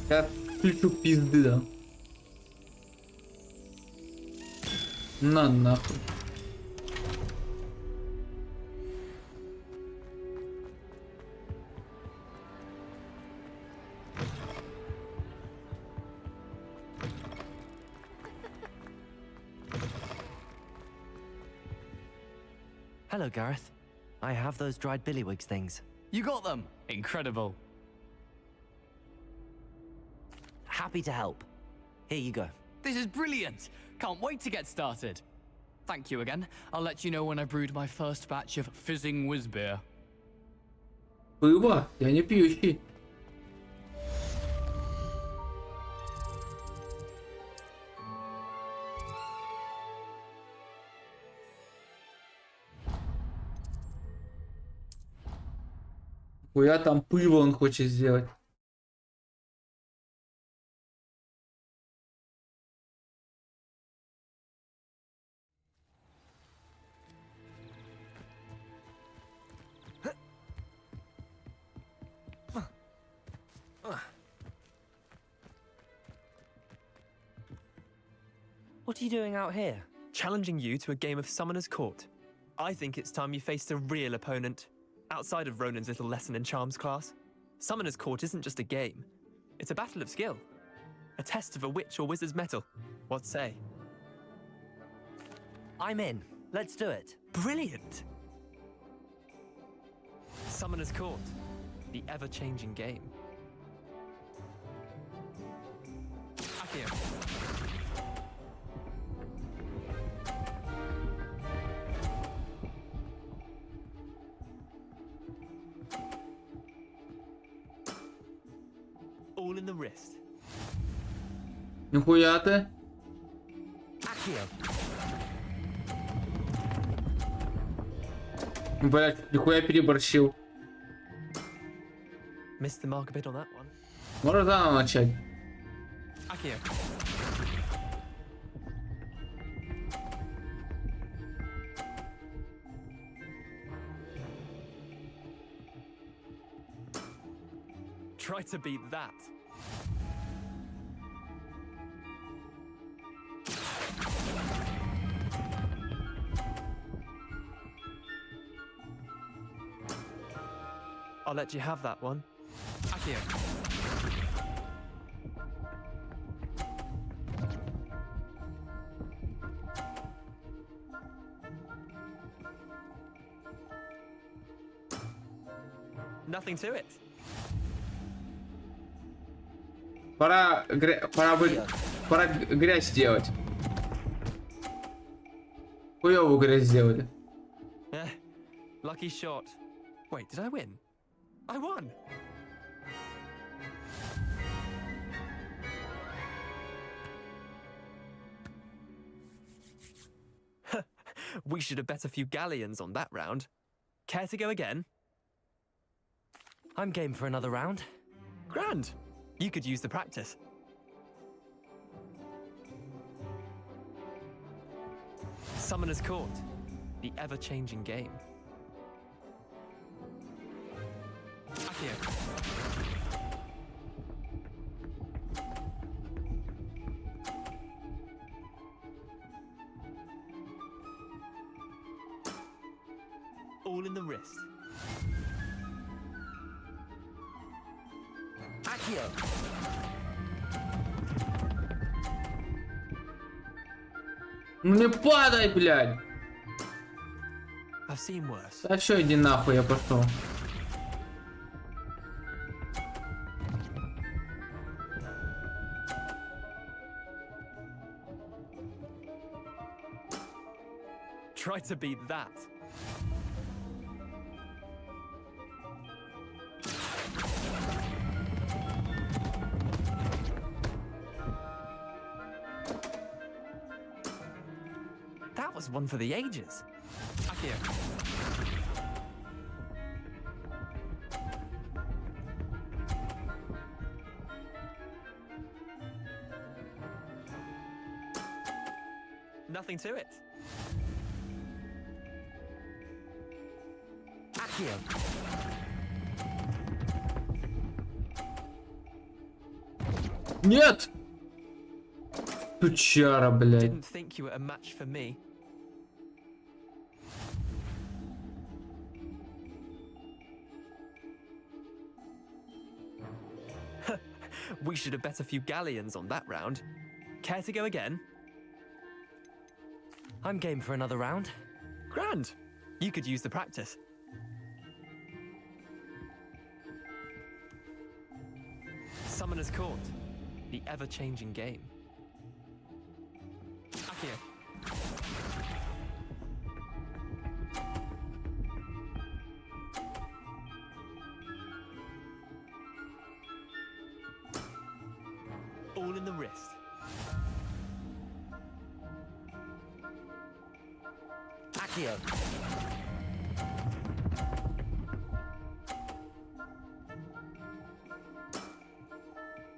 Я включу пизды, да. На нахуй. Hello, Gareth. I have those dried billywigs things. You got them! Incredible. Happy to help. Here you go. This is brilliant! Can't wait to get started. Thank you again. I'll let you know when I brewed my first batch of fizzing whiz beer. Пиво? Я не пьющий. Хуя там пиво он хочет сделать. What are you doing out here? Challenging you to a game of Summoner's Court. I think it's time you faced a real opponent, outside of Ronan's little lesson in Charms class. Summoner's Court isn't just a game. It's a battle of skill. A test of a witch or wizard's mettle. What say? I'm in. Let's do it. Brilliant! Summoner's Court. The ever-changing game. Accio. All in the wrist. Нихуя ты. Accio. Блять, нихуя переборщил. Missed the mark a bit on that one. Можно заново начать. Accio. Try to beat that. I'll let you have that one. Accio. Nothing to it. Пора грязь сделать. Хуёвую грязь сделали. Lucky shot. Wait, did I win? I won! We should have bet a few galleons on that round. Care to go again? I'm game for another round. Grand! You could use the practice. Summoner's Court. The ever-changing game. Accio. All in the wrist. Accio. Ну не падай, блядь. I've seen worse. А чё, иди нахуй, я пошел. Try to beat that. That was one for the ages. Accio. Nothing to it. Accio. Нет! Тучара, блядь. Didn't think you were a match for me. We should have bet a few galleons on that round. Care to go again? I'm game for another round. Grand. You could use the practice. Summoner's Court. The ever-changing game. Akio. All in the wrist. Accio.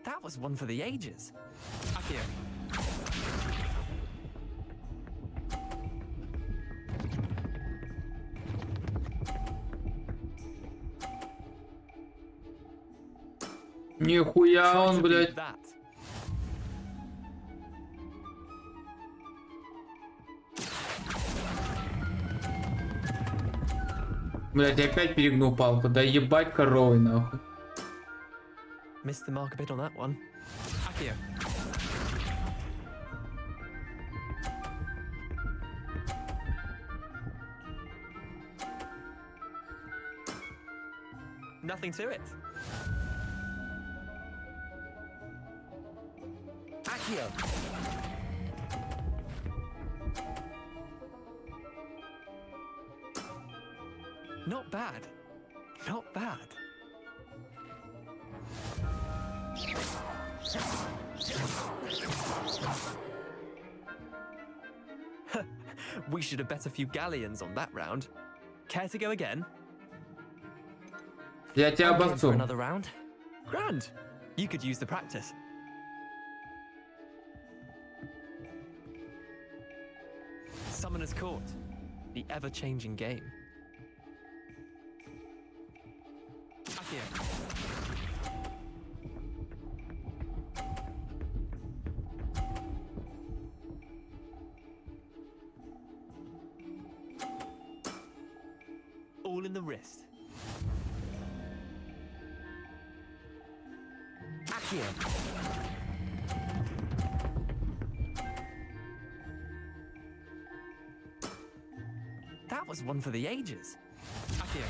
That was one for the ages. Akio. Нихуя Try он, to блядь. beat that. Блядь, я опять перегнул палку. Да ебать коровой, нахуй. Missed the mark a bit on that one. Akio. Nothing to it. Accio. Not bad. Not bad. We should have bet a few galleons on that round. Care to go again? Я тебя I'm game for обоссу. another round. Grand. You could use the practice. Summoner's Court. The ever-changing game. Akio. All in the wrist. Accio. That was one for the ages. Akio.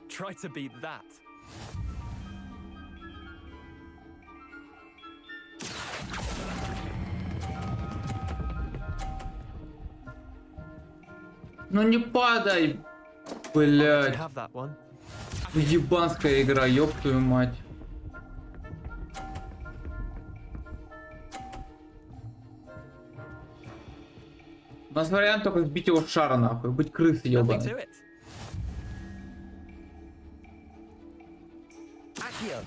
Try to beat that. Ну не падай, You блядь. have that one. Ебанская игра, ёб твою мать. У нас вариант только сбить его с шара, нахуй. Быть крысой, Nothing ёбаной. to it. Accio.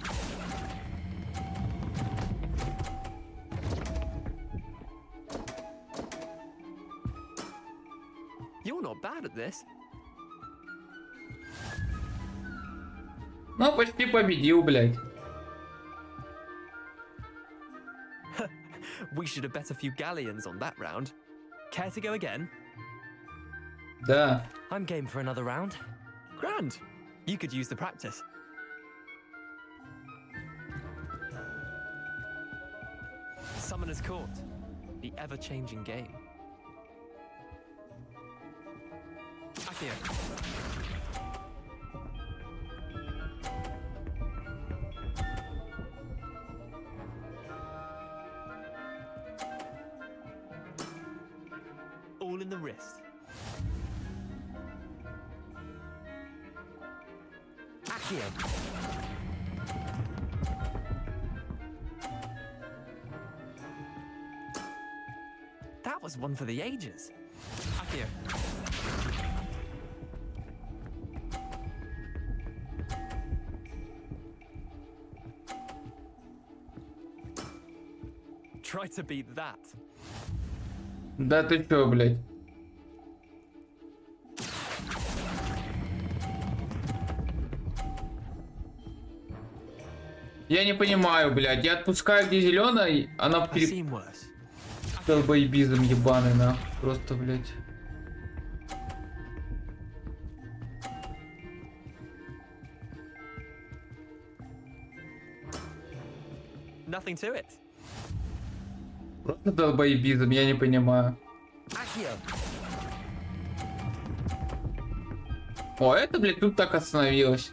You're not bad at this. Ну, почти победил, блядь. We should have bet a few galleons on that round. Care to go again? Да. I'm game for another round. Grand. You could use the practice. Summoner's Court. The ever-changing game. Akio. All in the wrist. Accio. That was one for the ages. Akio. Try to beat that. Да ты чё, блядь? Я не понимаю, блядь. Я отпускаю, где зеленая, она I've seen worse. долбоебизм ебаный, нахуй. Просто, блядь. Nothing to it. Просто долбоебизм, я не понимаю. О, это, блядь, тут так остановилось.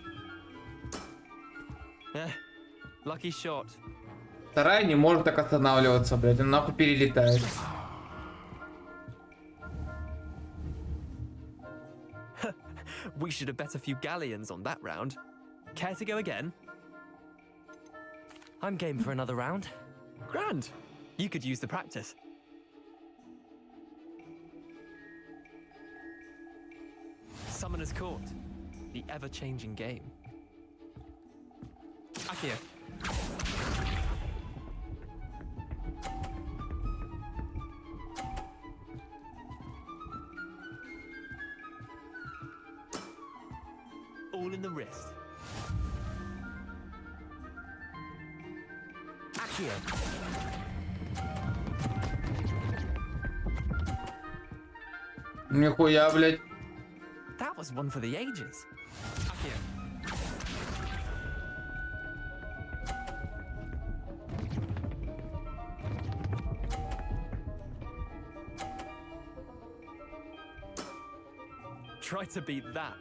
Lucky shot. Вторая не может так останавливаться, блядь. Она нахуй перелетает. We should have bet a few galleons on that round. Care to go again? I'm game for another round. Grand. You could use the practice. Summoner's Court. The ever-changing game. Akio. All in the wrist. Akio. Нихуя, блядь. That was one for the ages. Akio. Try to beat that.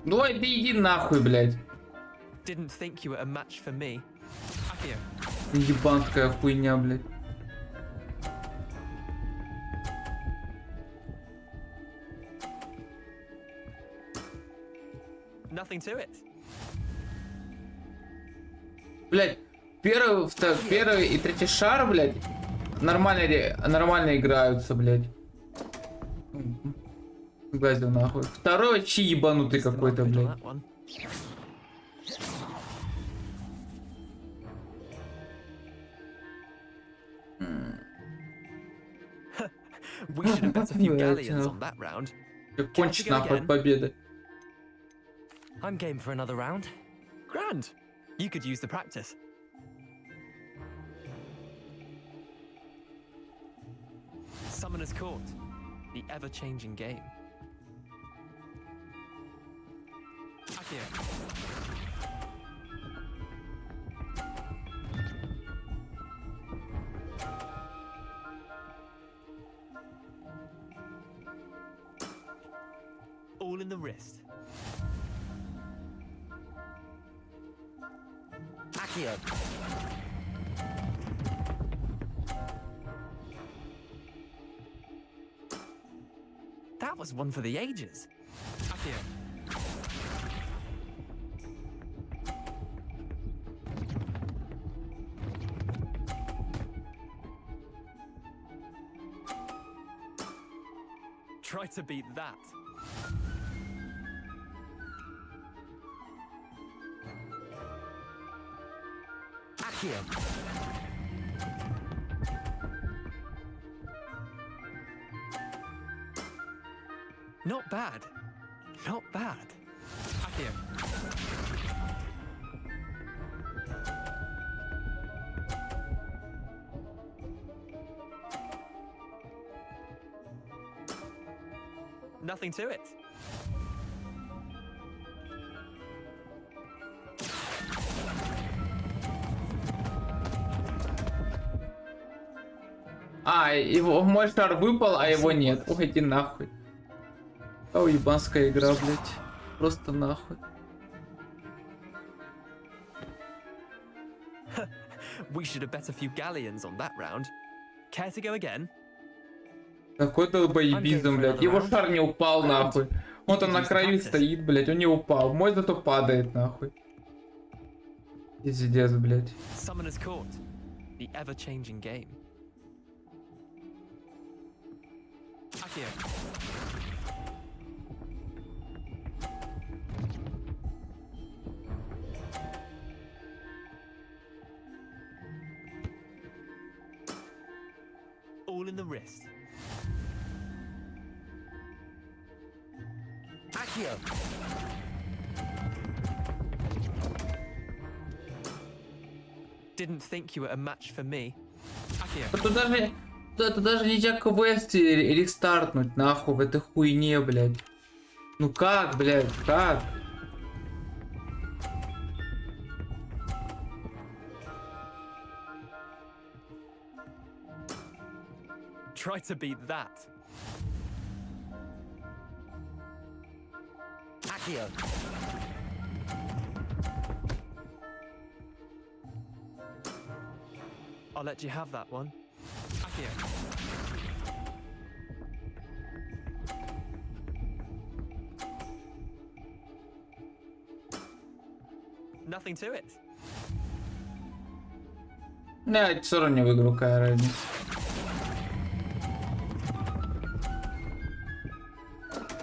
Ну, да иди нахуй, блядь. Didn't think you were a match for me. Akio. Ебанская хуйня, блядь. Nothing to it. Блядь, первый и третий шар, блядь, нормально играются, блядь. Глазил нахуй. Второй вообще ебанутый какой-то, блядь. We should have bet a few galleons on that round. Кончить нахуй от победы. I'm game for another round. Grand. You could use the practice. Summoner's Court. The ever-changing game. Akio. All in the wrist. Akio. That was one for the ages. Akio. Try to beat that. Akio. Not bad. Not bad. Akio. Nothing to it. А, его мой шар выпал, а его нет. Ой, иди нахуй. О, ебанская игра, блядь. Просто нахуй. We should have bet a few galleons on that round. Care to go again? Какой долбоебизм, блядь. Его шар не упал, нахуй. Он там на краю стоит, блядь. Он не упал. Мой зато падает, нахуй. Пиздец, блядь. Summoner's Court. The ever-changing game. Akio. All in the wrist. Accio. Didn't think you were a match for me. Accio. Тут даже нельзя квест рестартнуть, нахуй, в этой хуйне, блядь. Ну как, блядь, как? Try to beat that. Accio. I'll let you have that one. Accio. Nothing to it. Не, все равно не выиграю, какая разница.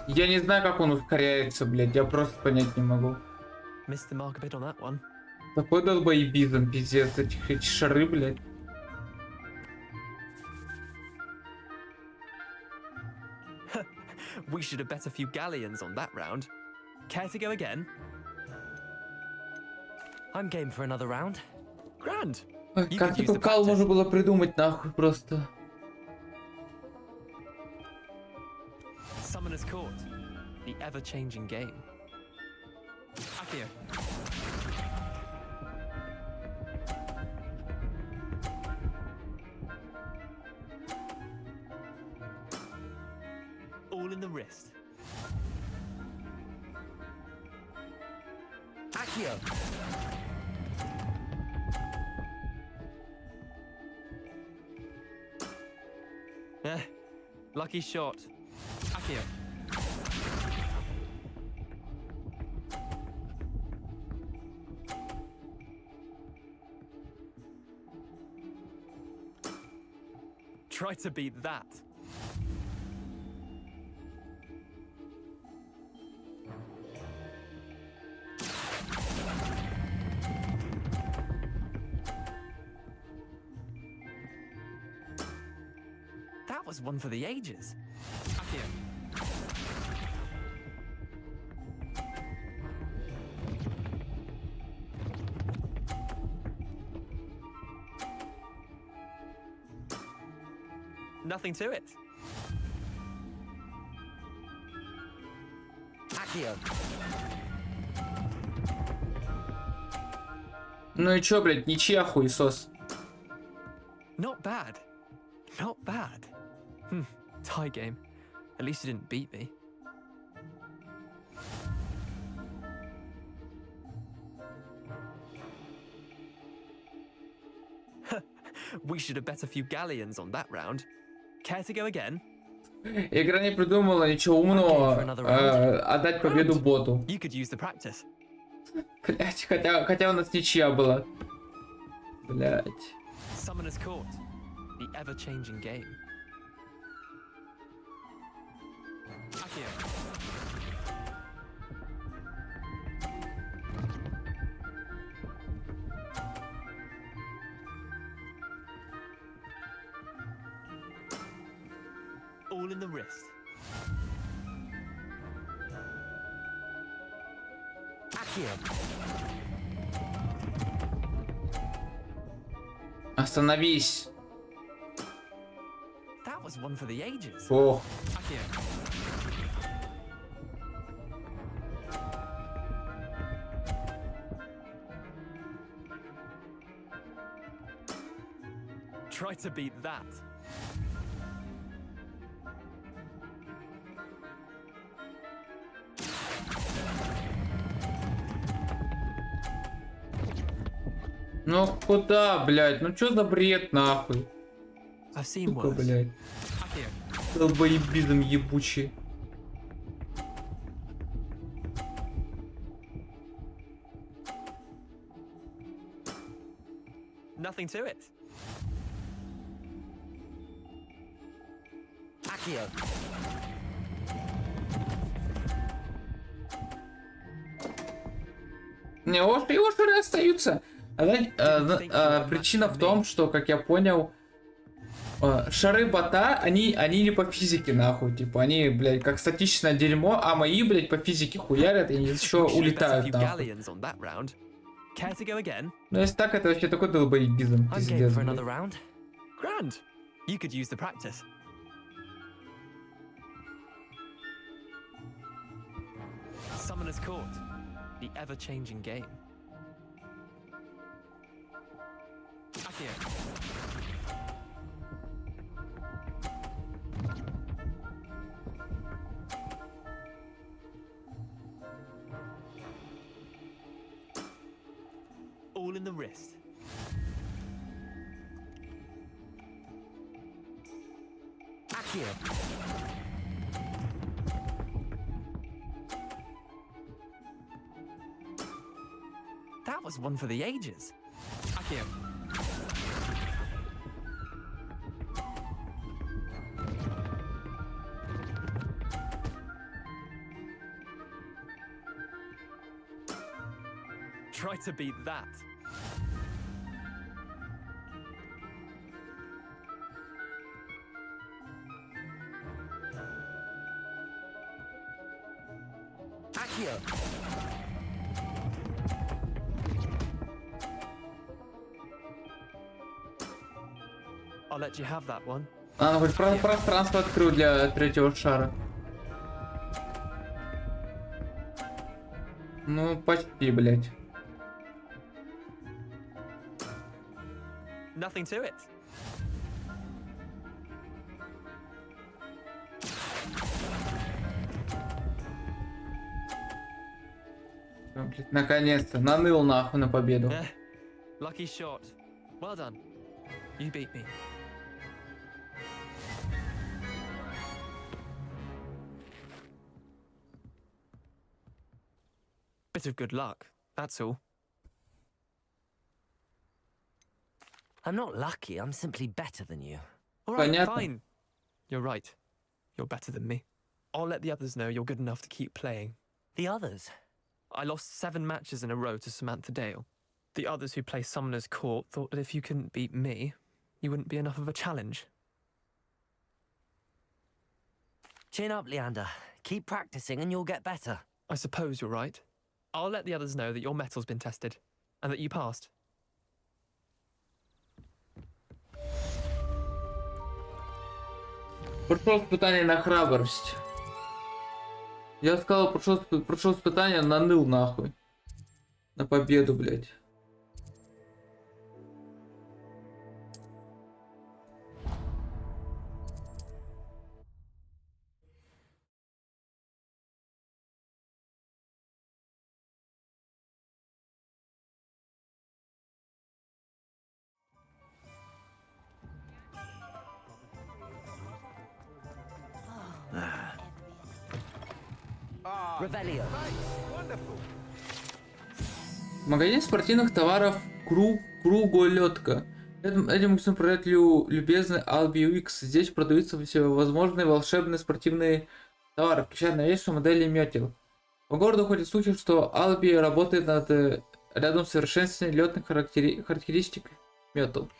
Я не знаю, как он ускоряется, блядь, я просто понять не могу. Missed the mark a bit on that one. Такой долбоебизм, пиздец, эти шары, блядь. We should have bet a few galleons on that round. Care to go again? I'm game for another round. Grand. Ой, You как could use такой the кал practice. можно было придумать, нахуй, просто. Summoner's Court. The ever-changing game. Accio. All in the wrist. Accio. Lucky shot. Accio. Try to beat that. That was one for the ages. Accio. Nothing to it. Accio. Ну и чё, блядь, ничья, хуесос. Not bad. Not bad. Tie game. At least you didn't beat me. We should have bet a few galleons on that round. Care to go again? Игра не придумала ничего умного, отдать победу боту. You could use the practice. Блять, хотя у нас ничья была. Блять. Summoner's Court. The ever-changing game. Accio. All in the wrist. Accio. Остановись. That was one for the ages. Ох. Accio. Try to beat that. Ну куда, блядь? Ну чё за бред, нахуй? I've seen Сука, worse. блядь. Accio. Долбоебизм ебучий. Nothing to it. Accio. Не, его шары остаются. Причина в том, что, как я понял, Шары бота, они не по физике, нахуй. Типа, они, блядь, как статичное дерьмо, а мои, блядь, по физике хуярят и еще улетают, нахуй. Care to go again? Ну, если так, это вообще такой долбоебизм, I'm game пиздец, for блядь. another round. Grand. You could use the practice. Summoner's Court. The ever-changing game. Accio. All in the wrist. Accio. That was one for the ages. Accio. Try to beat that. Accio. I'll let you have that one. А, ну хоть пространство открыл для третьего шара. Ну, почти, блядь. Nothing to it. Блядь, наконец-то, наныл нахуй на победу. Lucky shot. Well done. You beat me. Bit of good luck, that's all. I'm not lucky, I'm simply better than you. All right, Понятно. fine. You're right. You're better than me. I'll let the others know you're good enough to keep playing. The others? I lost 7 matches in a row to Samantha Dale. The others who play Summoner's Court thought that if you couldn't beat me, you wouldn't be enough of a challenge. Chin up, Leander. Keep practicing and you'll get better. I suppose you're right. I'll let the others know that your metal's been tested, and that you passed. Прошел испытание на храбрость. Я сказал, прошел испытание, наныл нахуй. На победу, блядь. Revelio. Магазин спортивных товаров Круголетка. Этим магазином управляет любезный Алби Уикс. Здесь продаются всевозможные волшебные спортивные товары, включая новейшие модели метел. По городу ходят слухи, что Алби работает над рядом совершенствованием летных характеристик метал.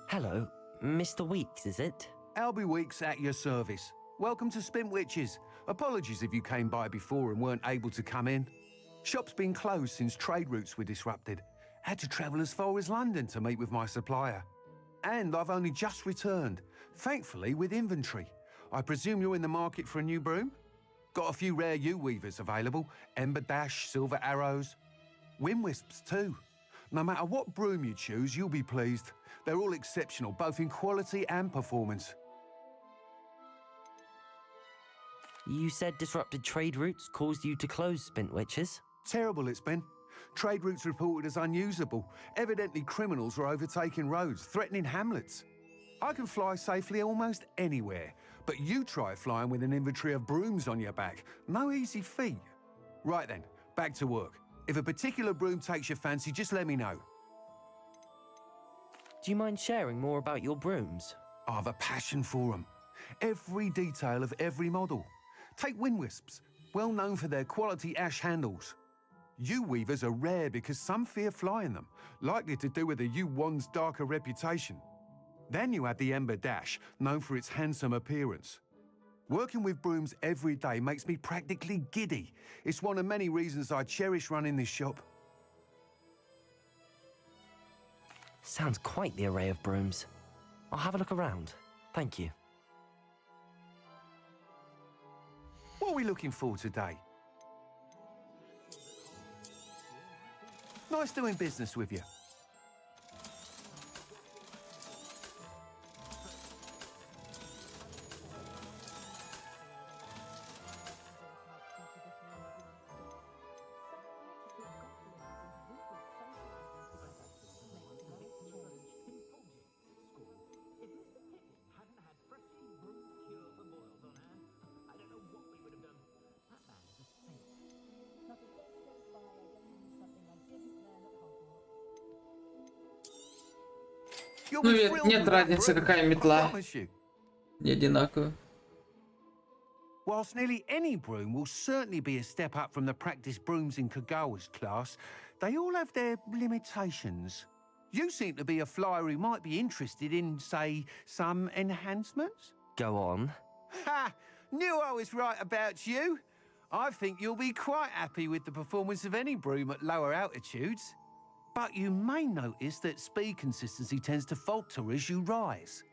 Hello, Mr. Weeks, is it? Albie Weeks at your service. Welcome to Spintwitches. Apologies if you came by before and weren't able to come in. Shop's been closed since trade routes were disrupted. Had to travel as far as London to meet with my supplier. And I've only just returned, thankfully with inventory. I presume you're in the market for a new broom? Got a few rare U-weavers available. Ember Dash, Silver Arrows. Wind Wisps too. No matter what broom you choose, you'll be pleased. They're all exceptional, both in quality and performance. You said disrupted trade routes caused you to close Spintwitches? Terrible it's been. Trade routes reported as unusable. Evidently criminals were overtaking roads, threatening hamlets. I can fly safely almost anywhere, but you try flying with an inventory of brooms on your back. No easy feat. Right then, back to work. If a particular broom takes your fancy, just let me know. Do you mind sharing more about your brooms? I've a passion for them. Every detail of every model. Take Wind Wisps. well known for their quality ash handles. Yew weavers are rare because some fear flying them, likely to do with the yew wand's darker reputation. Then you have the ember dash, known for its handsome appearance. Working with brooms every day makes me practically giddy. It's one of many reasons I cherish running this shop. Sounds quite the array of brooms. I'll have a look around. Thank you. What are we looking for today? Nice doing business with you. Ну, нет разницы, какая метла. Не одинаково. Whilst nearly any broom will certainly be a step up from the practice brooms in Kagawa's class, they all have their limitations. You seem to be a flyer who might be interested in, say, some enhancements? Go on. Ha! Knew I was right about you. I think you'll be quite happy with the performance of any broom at lower altitudes. But you may notice that speed consistency tends to falter as you rise.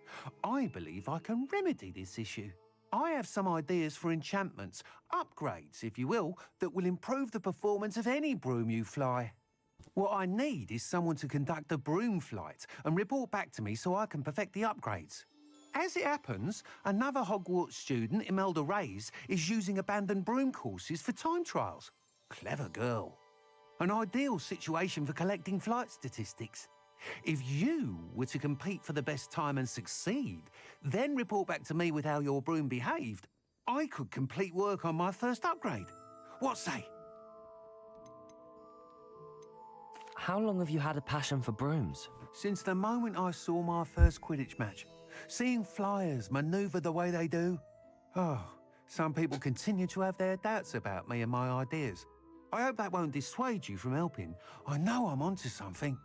I believe I can remedy this issue. I have some ideas for enchantments, upgrades, if you will, that will improve the performance of any broom you fly. What I need is someone to conduct a broom flight and report back to me so I can perfect the upgrades. As it happens, another Hogwarts student, Imelda Reyes, is using abandoned broom courses for time trials. Clever girl. An ideal situation for collecting flight statistics. If you were to compete for the best time and succeed, then report back to me with how your broom behaved, I could complete work on my first upgrade. What say? How long have you had a passion for brooms? Since the moment I saw my first Quidditch match. Seeing flyers manoeuvre the way they do. Oh, some people continue to have their doubts about me and my ideas. I hope that won't dissuade you from helping. I know I'm onto something.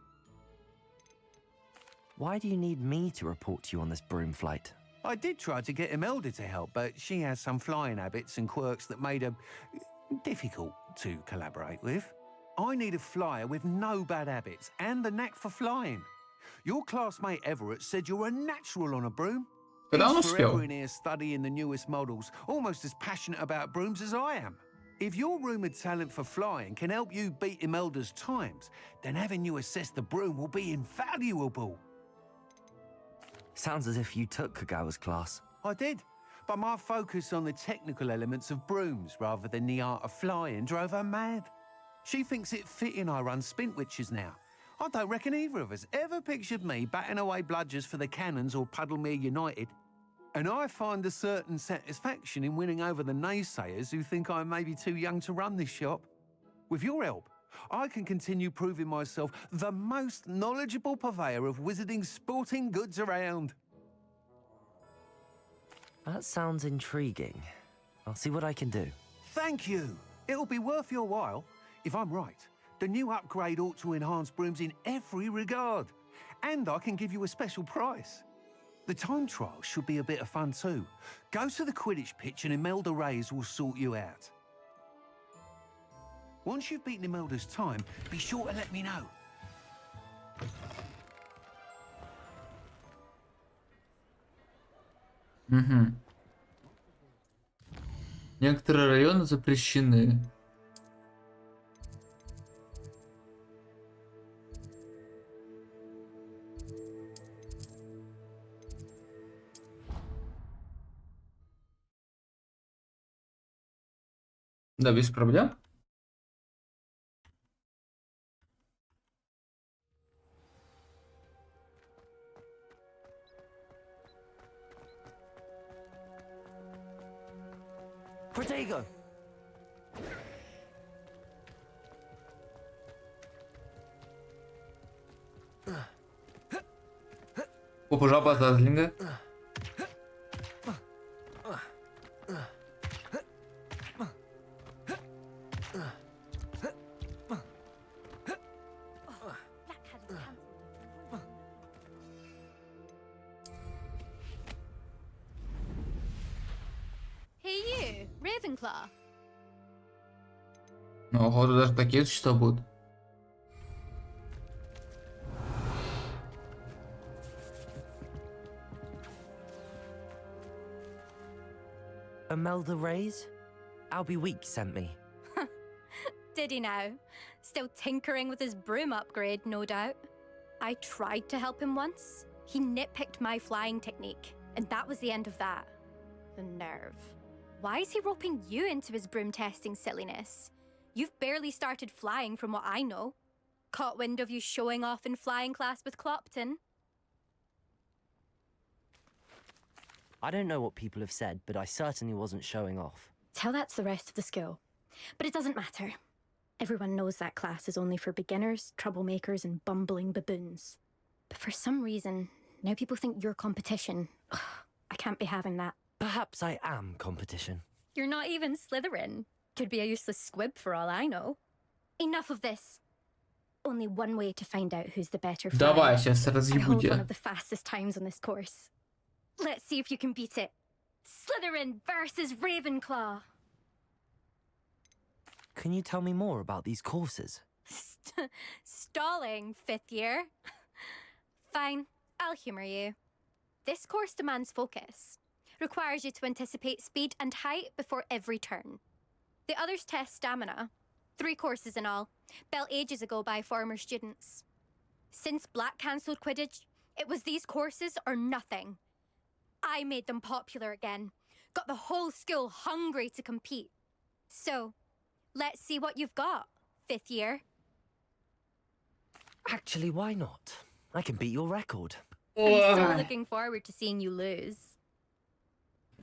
Why do you need me to report to you on this broom flight? I did try to get Imelda to help, but she has some flying habits and quirks that made her difficult to collaborate with. I need a flyer with no bad habits and the knack for flying. Your classmate Everett said you're a natural on a broom. He's forever in here studying the newest models, almost as passionate about brooms as I am. If your rumoured talent for flying can help you beat Imelda's times, then having you assess the broom will be invaluable. Sounds as if you took Kagawa's class. I did, but my focus on the technical elements of brooms rather than the art of flying drove her mad. She thinks it fitting I run Spintwitches now. I don't reckon either of us ever pictured me batting away bludgers for the Cannons or Puddlemere United. And I find a certain satisfaction in winning over the naysayers who think I may be too young to run this shop. With your help, I can continue proving myself the most knowledgeable purveyor of wizarding sporting goods around. That sounds intriguing. I'll see what I can do. Thank you. It'll be worth your while. If I'm right, the new upgrade ought to enhance brooms in every regard. And I can give you a special price. The time trial should be a bit of fun too. Go to the Quidditch pitch and Imelda Reyes will sort you out. Once you've beaten Imelda's time, be sure to let me know. Угу. Некоторые районы запрещены. Да, без проблем. Protego! Опа, жаба зазлинга. Hey you, Ravenclaw. Ну, походу, даже такие существа будут. Imelda Reyes? Albie Weeks sent me. Did he now? Still tinkering with his broom upgrade, no doubt. I tried to help him once. He nitpicked my flying technique, and that was the end of that. The nerve. Why is he roping you into his broom testing silliness? You've barely started flying from what I know. Caught wind of you showing off in flying class with Clopton. I don't know what people have said, but I certainly wasn't showing off. Tell that to the rest of the school. But it doesn't matter. Everyone knows that class is only for beginners, troublemakers, and bumbling baboons. But for some reason, now people think you're competition. Ugh, I can't be having that. Perhaps I am competition. You're not even Slytherin. Could be a useless squib for all I know. Enough of this. Only one way to find out who's the better flyer. Давай, сейчас I разъебу hold one тебя. of the fastest times on this course. Let's see if you can beat it. Slytherin versus Ravenclaw. Can you tell me more about these courses? Stalling, 5th year. Fine, I'll humor you. This course demands focus. Requires you to anticipate speed and height before every turn. The others test stamina. 3 courses in all, built ages ago by former students. Since Black cancelled Quidditch, it was these courses or nothing. I made them popular again. Got the whole school hungry to compete. So, let's see what you've got, 5th year. Actually, why not? I can beat your record. I'm so looking forward to seeing you lose.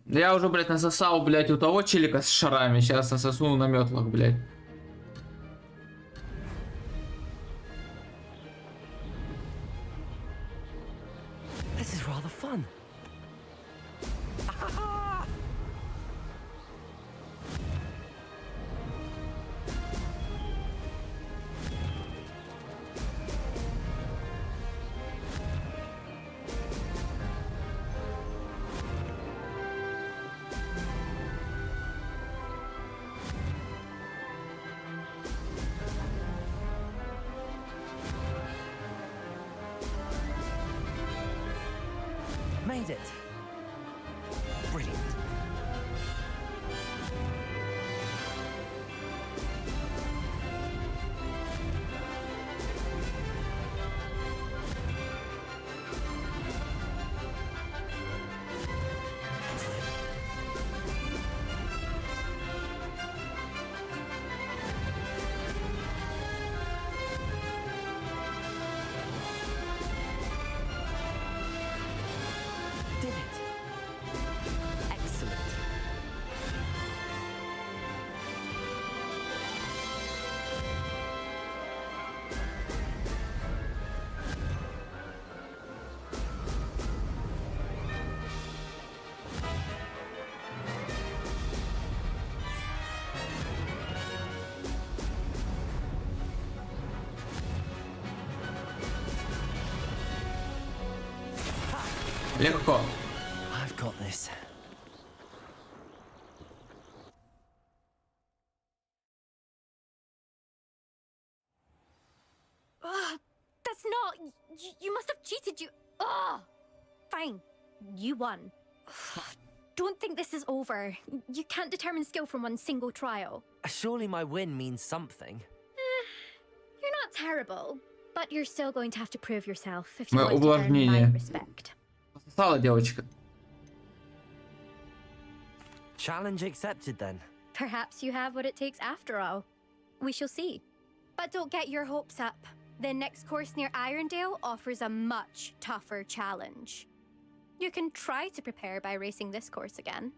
Я уже, блядь, насосал, блядь, у того челика с шарами. Сейчас насосу на метлах, блядь. This is rather fun. Made it. Brilliant. Did it. Excellent. Легко. I've got this. That's not... You must have cheated, you... Ugh! Fine. You won. Don't think this is over. You can't determine skill from one single trial. Surely my win means something. You're not terrible, but you're still going to have to prove yourself if you Мое want to earn my увлажнение. respect. Насосала девочка. Challenge accepted then. Perhaps you have what it takes after all. We shall see. But don't get your hopes up. The next course near Irondale offers a much tougher challenge. You can try to prepare by racing this course again.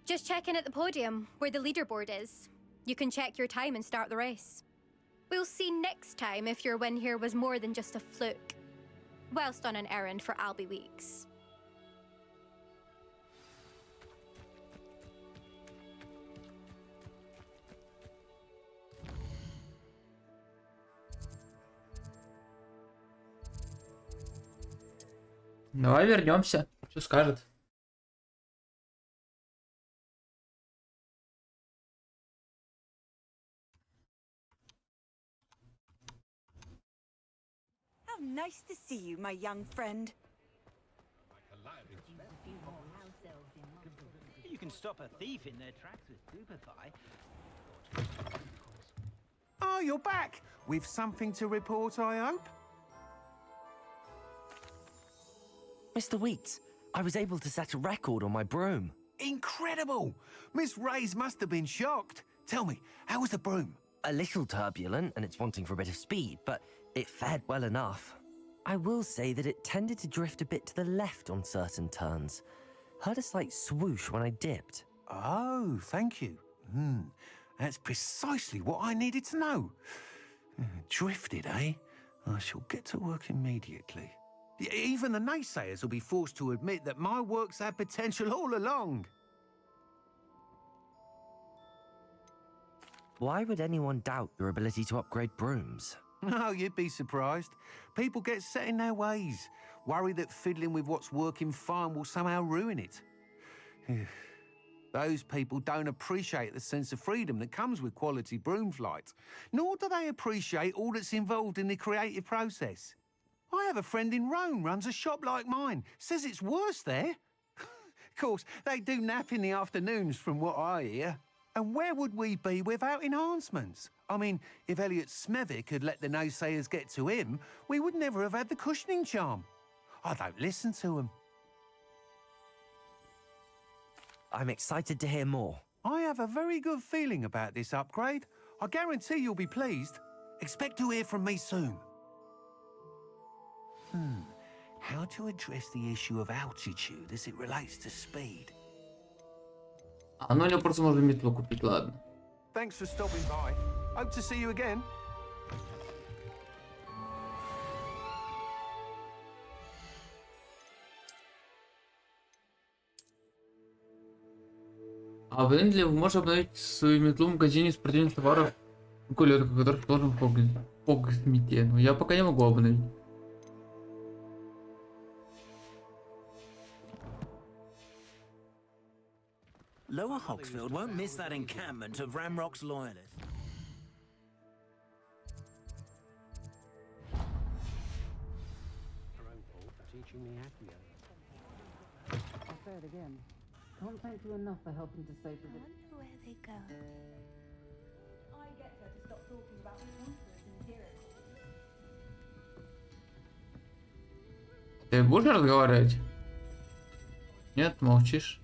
Just check in at the podium, where the leaderboard is. You can check your time and start the race. We'll see next time if your win here was more than just a fluke. Whilst on an errand for Albie Weeks. Давай вернемся. Что скажет? How nice to see you, my young friend. You can stop a thief in their tracks with Superfy. Oh, you're back! With something to report, I hope? Mr. Weeks, I was able to set a record on my broom. Incredible! Miss Reyes must have been shocked. Tell me, how was the broom? A little turbulent, and it's wanting for a bit of speed, but it fared well enough. I will say that it tended to drift a bit to the left on certain turns. Heard a slight swoosh when I dipped. Oh, thank you. That's precisely what I needed to know. Drifted, eh? I shall get to work immediately. Even the naysayers will be forced to admit that my work's had potential all along. Why would anyone doubt your ability to upgrade brooms? Oh, you'd be surprised. People get set in their ways, worry that fiddling with what's working fine will somehow ruin it. Those people don't appreciate the sense of freedom that comes with quality broom flight, nor do they appreciate all that's involved in the creative process. I have a friend in Rome runs a shop like mine, says it's worse there. Of course, they do nap in the afternoons from what I hear. And where would we be without enhancements? I mean, if Elliot Smethwick had let the naysayers get to him, we would never have had the cushioning charm. I don't listen to them. I'm excited to hear more. I have a very good feeling about this upgrade. I guarantee you'll be pleased. Expect to hear from me soon. How to address the issue of altitude as it relates to speed? Ну или просто можно метлу купить, ладно. Thanks for stopping by. Hope to see you again. А в Эндле можно обновить свою метлу в магазине спортивных товаров, который расположен в Хогсмите. Но я пока не могу обновить. Lower Hogsfield won't miss that encampment of Ramrock's loyalists. I'll say it again. Can't thank you enough for helping to save the I wonder where they go. I get her to stop talking about monsters and heroes. Ты будешь разговаривать? Нет, молчишь.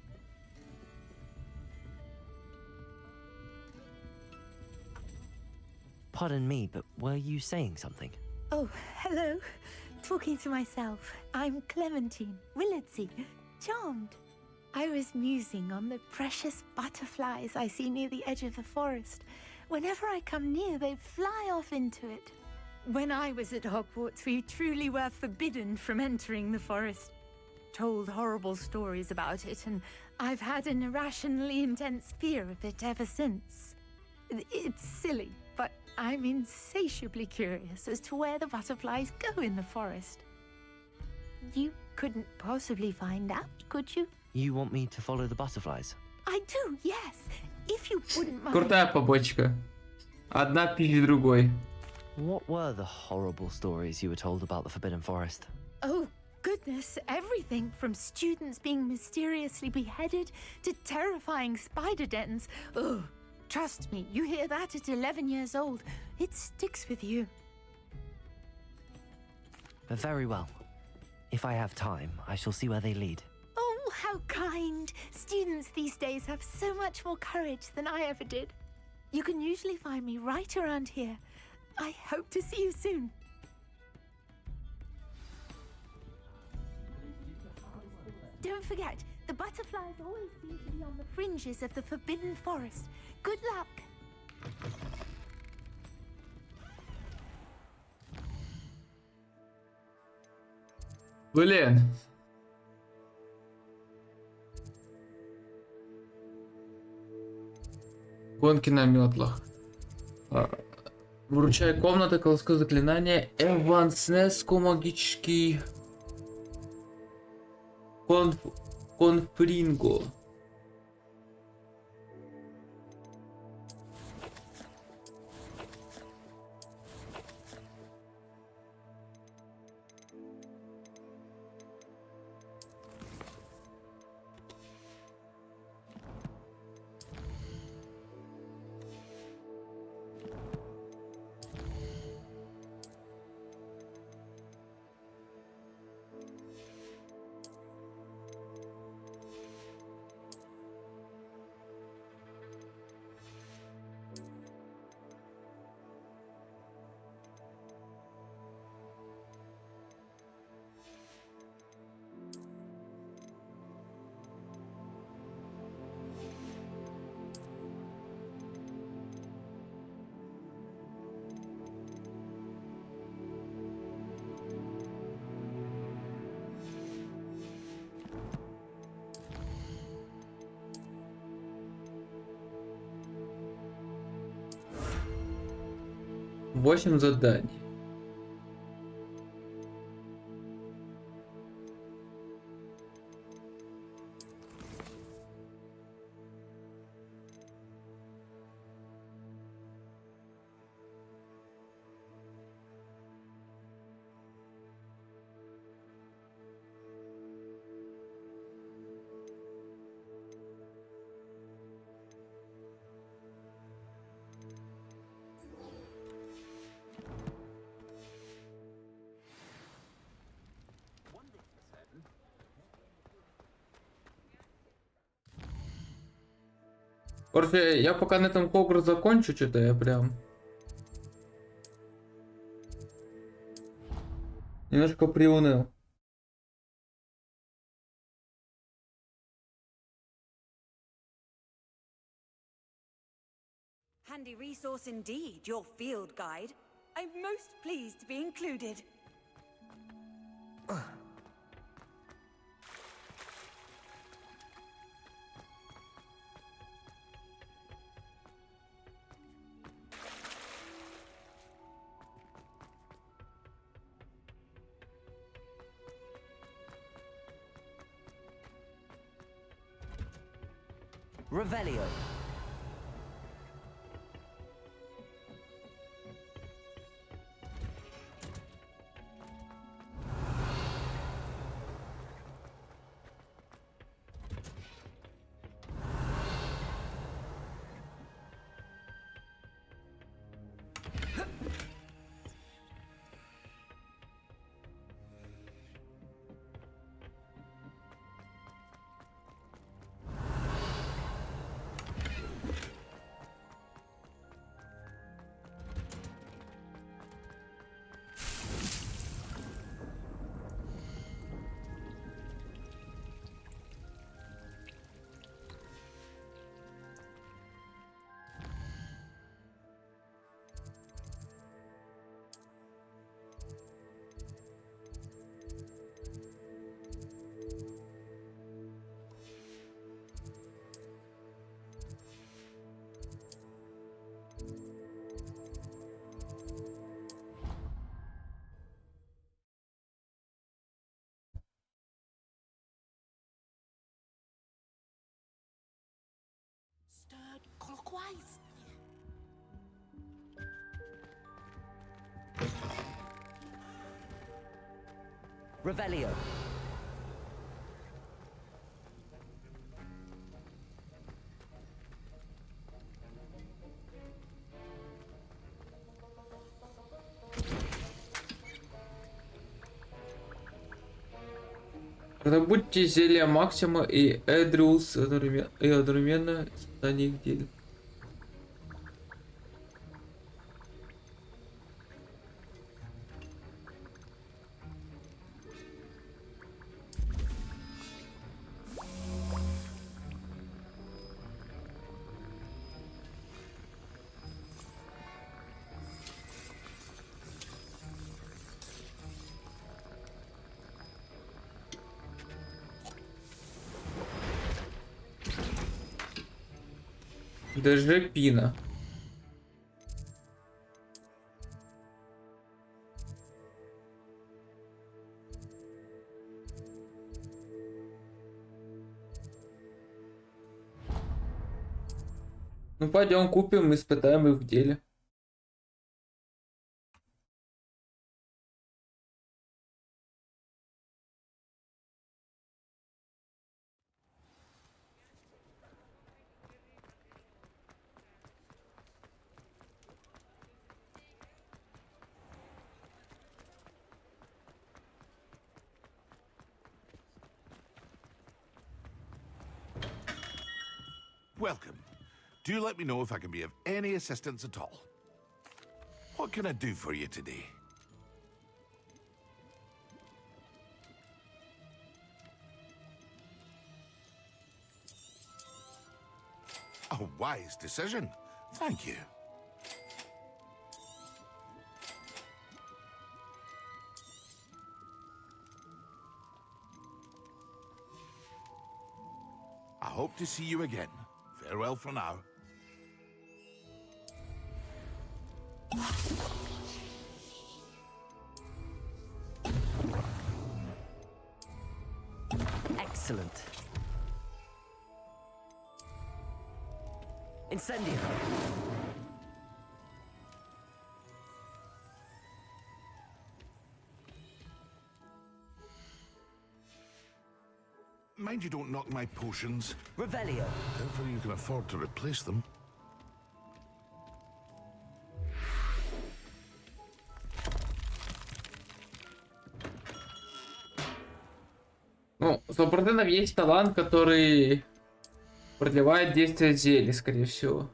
Pardon me, but were you saying something? Oh, hello. Talking to myself. I'm Clementine Willardsey. Charmed. I was musing on the precious butterflies I see near the edge of the forest. Whenever I come near, they fly off into it. When I was at Hogwarts, we truly were forbidden from entering the forest. Told horrible stories about it, and I've had an irrationally intense fear of it ever since. It's silly, but I'm insatiably curious as to where the butterflies go in the forest. You couldn't possibly find out, could you? You want me to follow the butterflies? I do, yes. If you wouldn't mind. Крутая побочка. Одна пища другой. What were the horrible stories you were told about the Forbidden Forest? Oh, goodness, everything from students being mysteriously beheaded to terrifying spider dens. Oh, trust me, you hear that at 11 years old. It sticks with you. Very well. If I have time, I shall see where they lead. Oh, how kind. Students these days have so much more courage than I ever did. You can usually find me right around here. I hope to see you soon. Don't forget, the butterflies always seem to be on the fringes of the Forbidden Forest. Good luck. Блин. Гонки на метлах. Выручай комната, колдовское заклинание, эвансеску магический. Конфринго. Восемь заданий. Короче, я пока на этом Hogwarts закончу, что-то я прям немножко приуныл. Handy resource indeed, your field guide. I'm most pleased to be included. Revelio. Stirred clockwise. Revelio. Забудьте зелья Максима и Эдриус одновременно на них делят. Даже пина. Ну пойдем купим, испытаем их в деле. Welcome. Do let me know if I can be of any assistance at all. What can I do for you today? A wise decision. Thank you. I hope to see you again. Farewell for now. Excellent. Incendio. Mind you don't knock my potions. Revelio. Therefore you can afford to replace them. Ну, 100% есть талант, который продлевает действие зелья, скорее всего.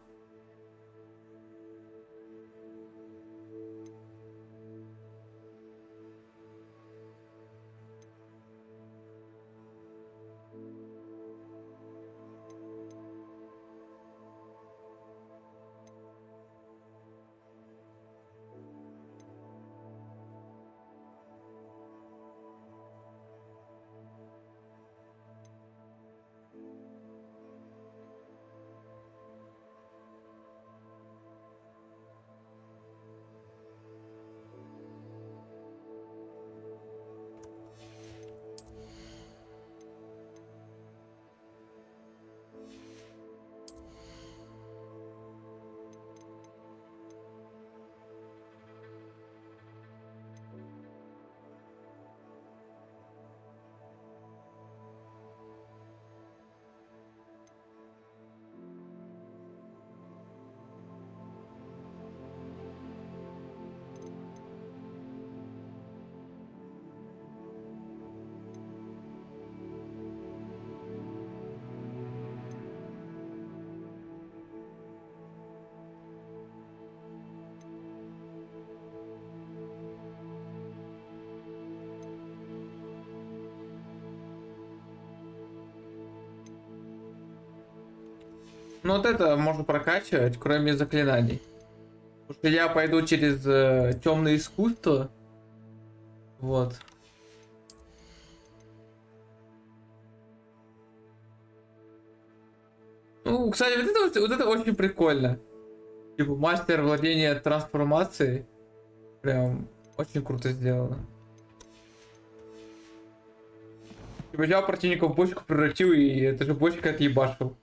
Ну вот это можно прокачивать, кроме заклинаний. Потому что я пойду через темное искусство. Вот. Ну, кстати, вот это очень прикольно. Типа мастер владения трансформацией. Прям очень круто сделано. Типа взял противника в бочку, превратил, и это же бочка отъебашил.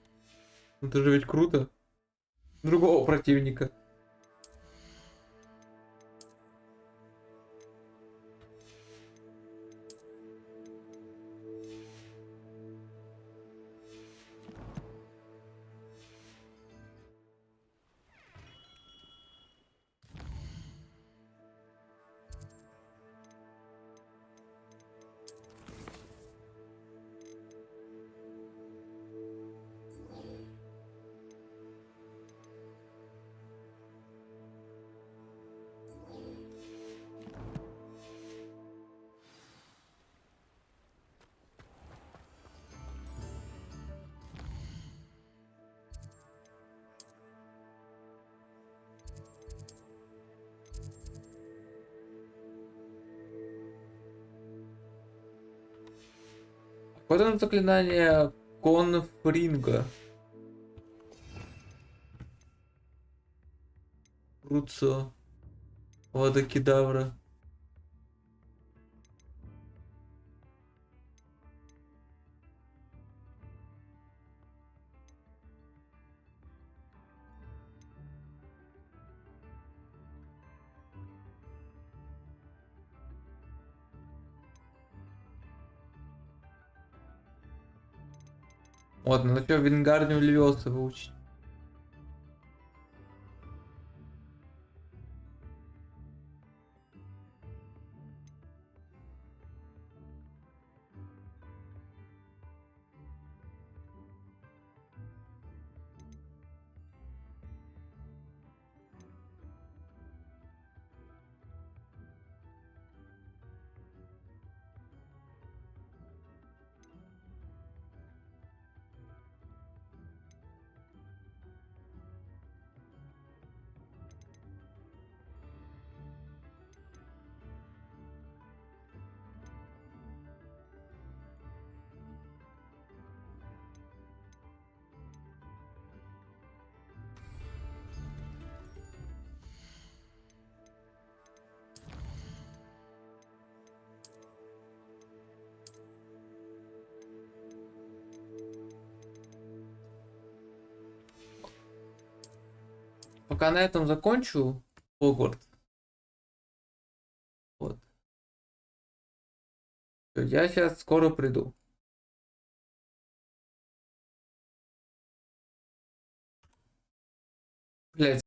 Это же ведь круто. Другого противника. Вот оно заклинание конфринга. Руцо. Водокидавра. Вот, надо что, Вингардиум Левиоса выучить. Пока на этом закончу Hogwarts. Вот. Я сейчас скоро приду. Блять.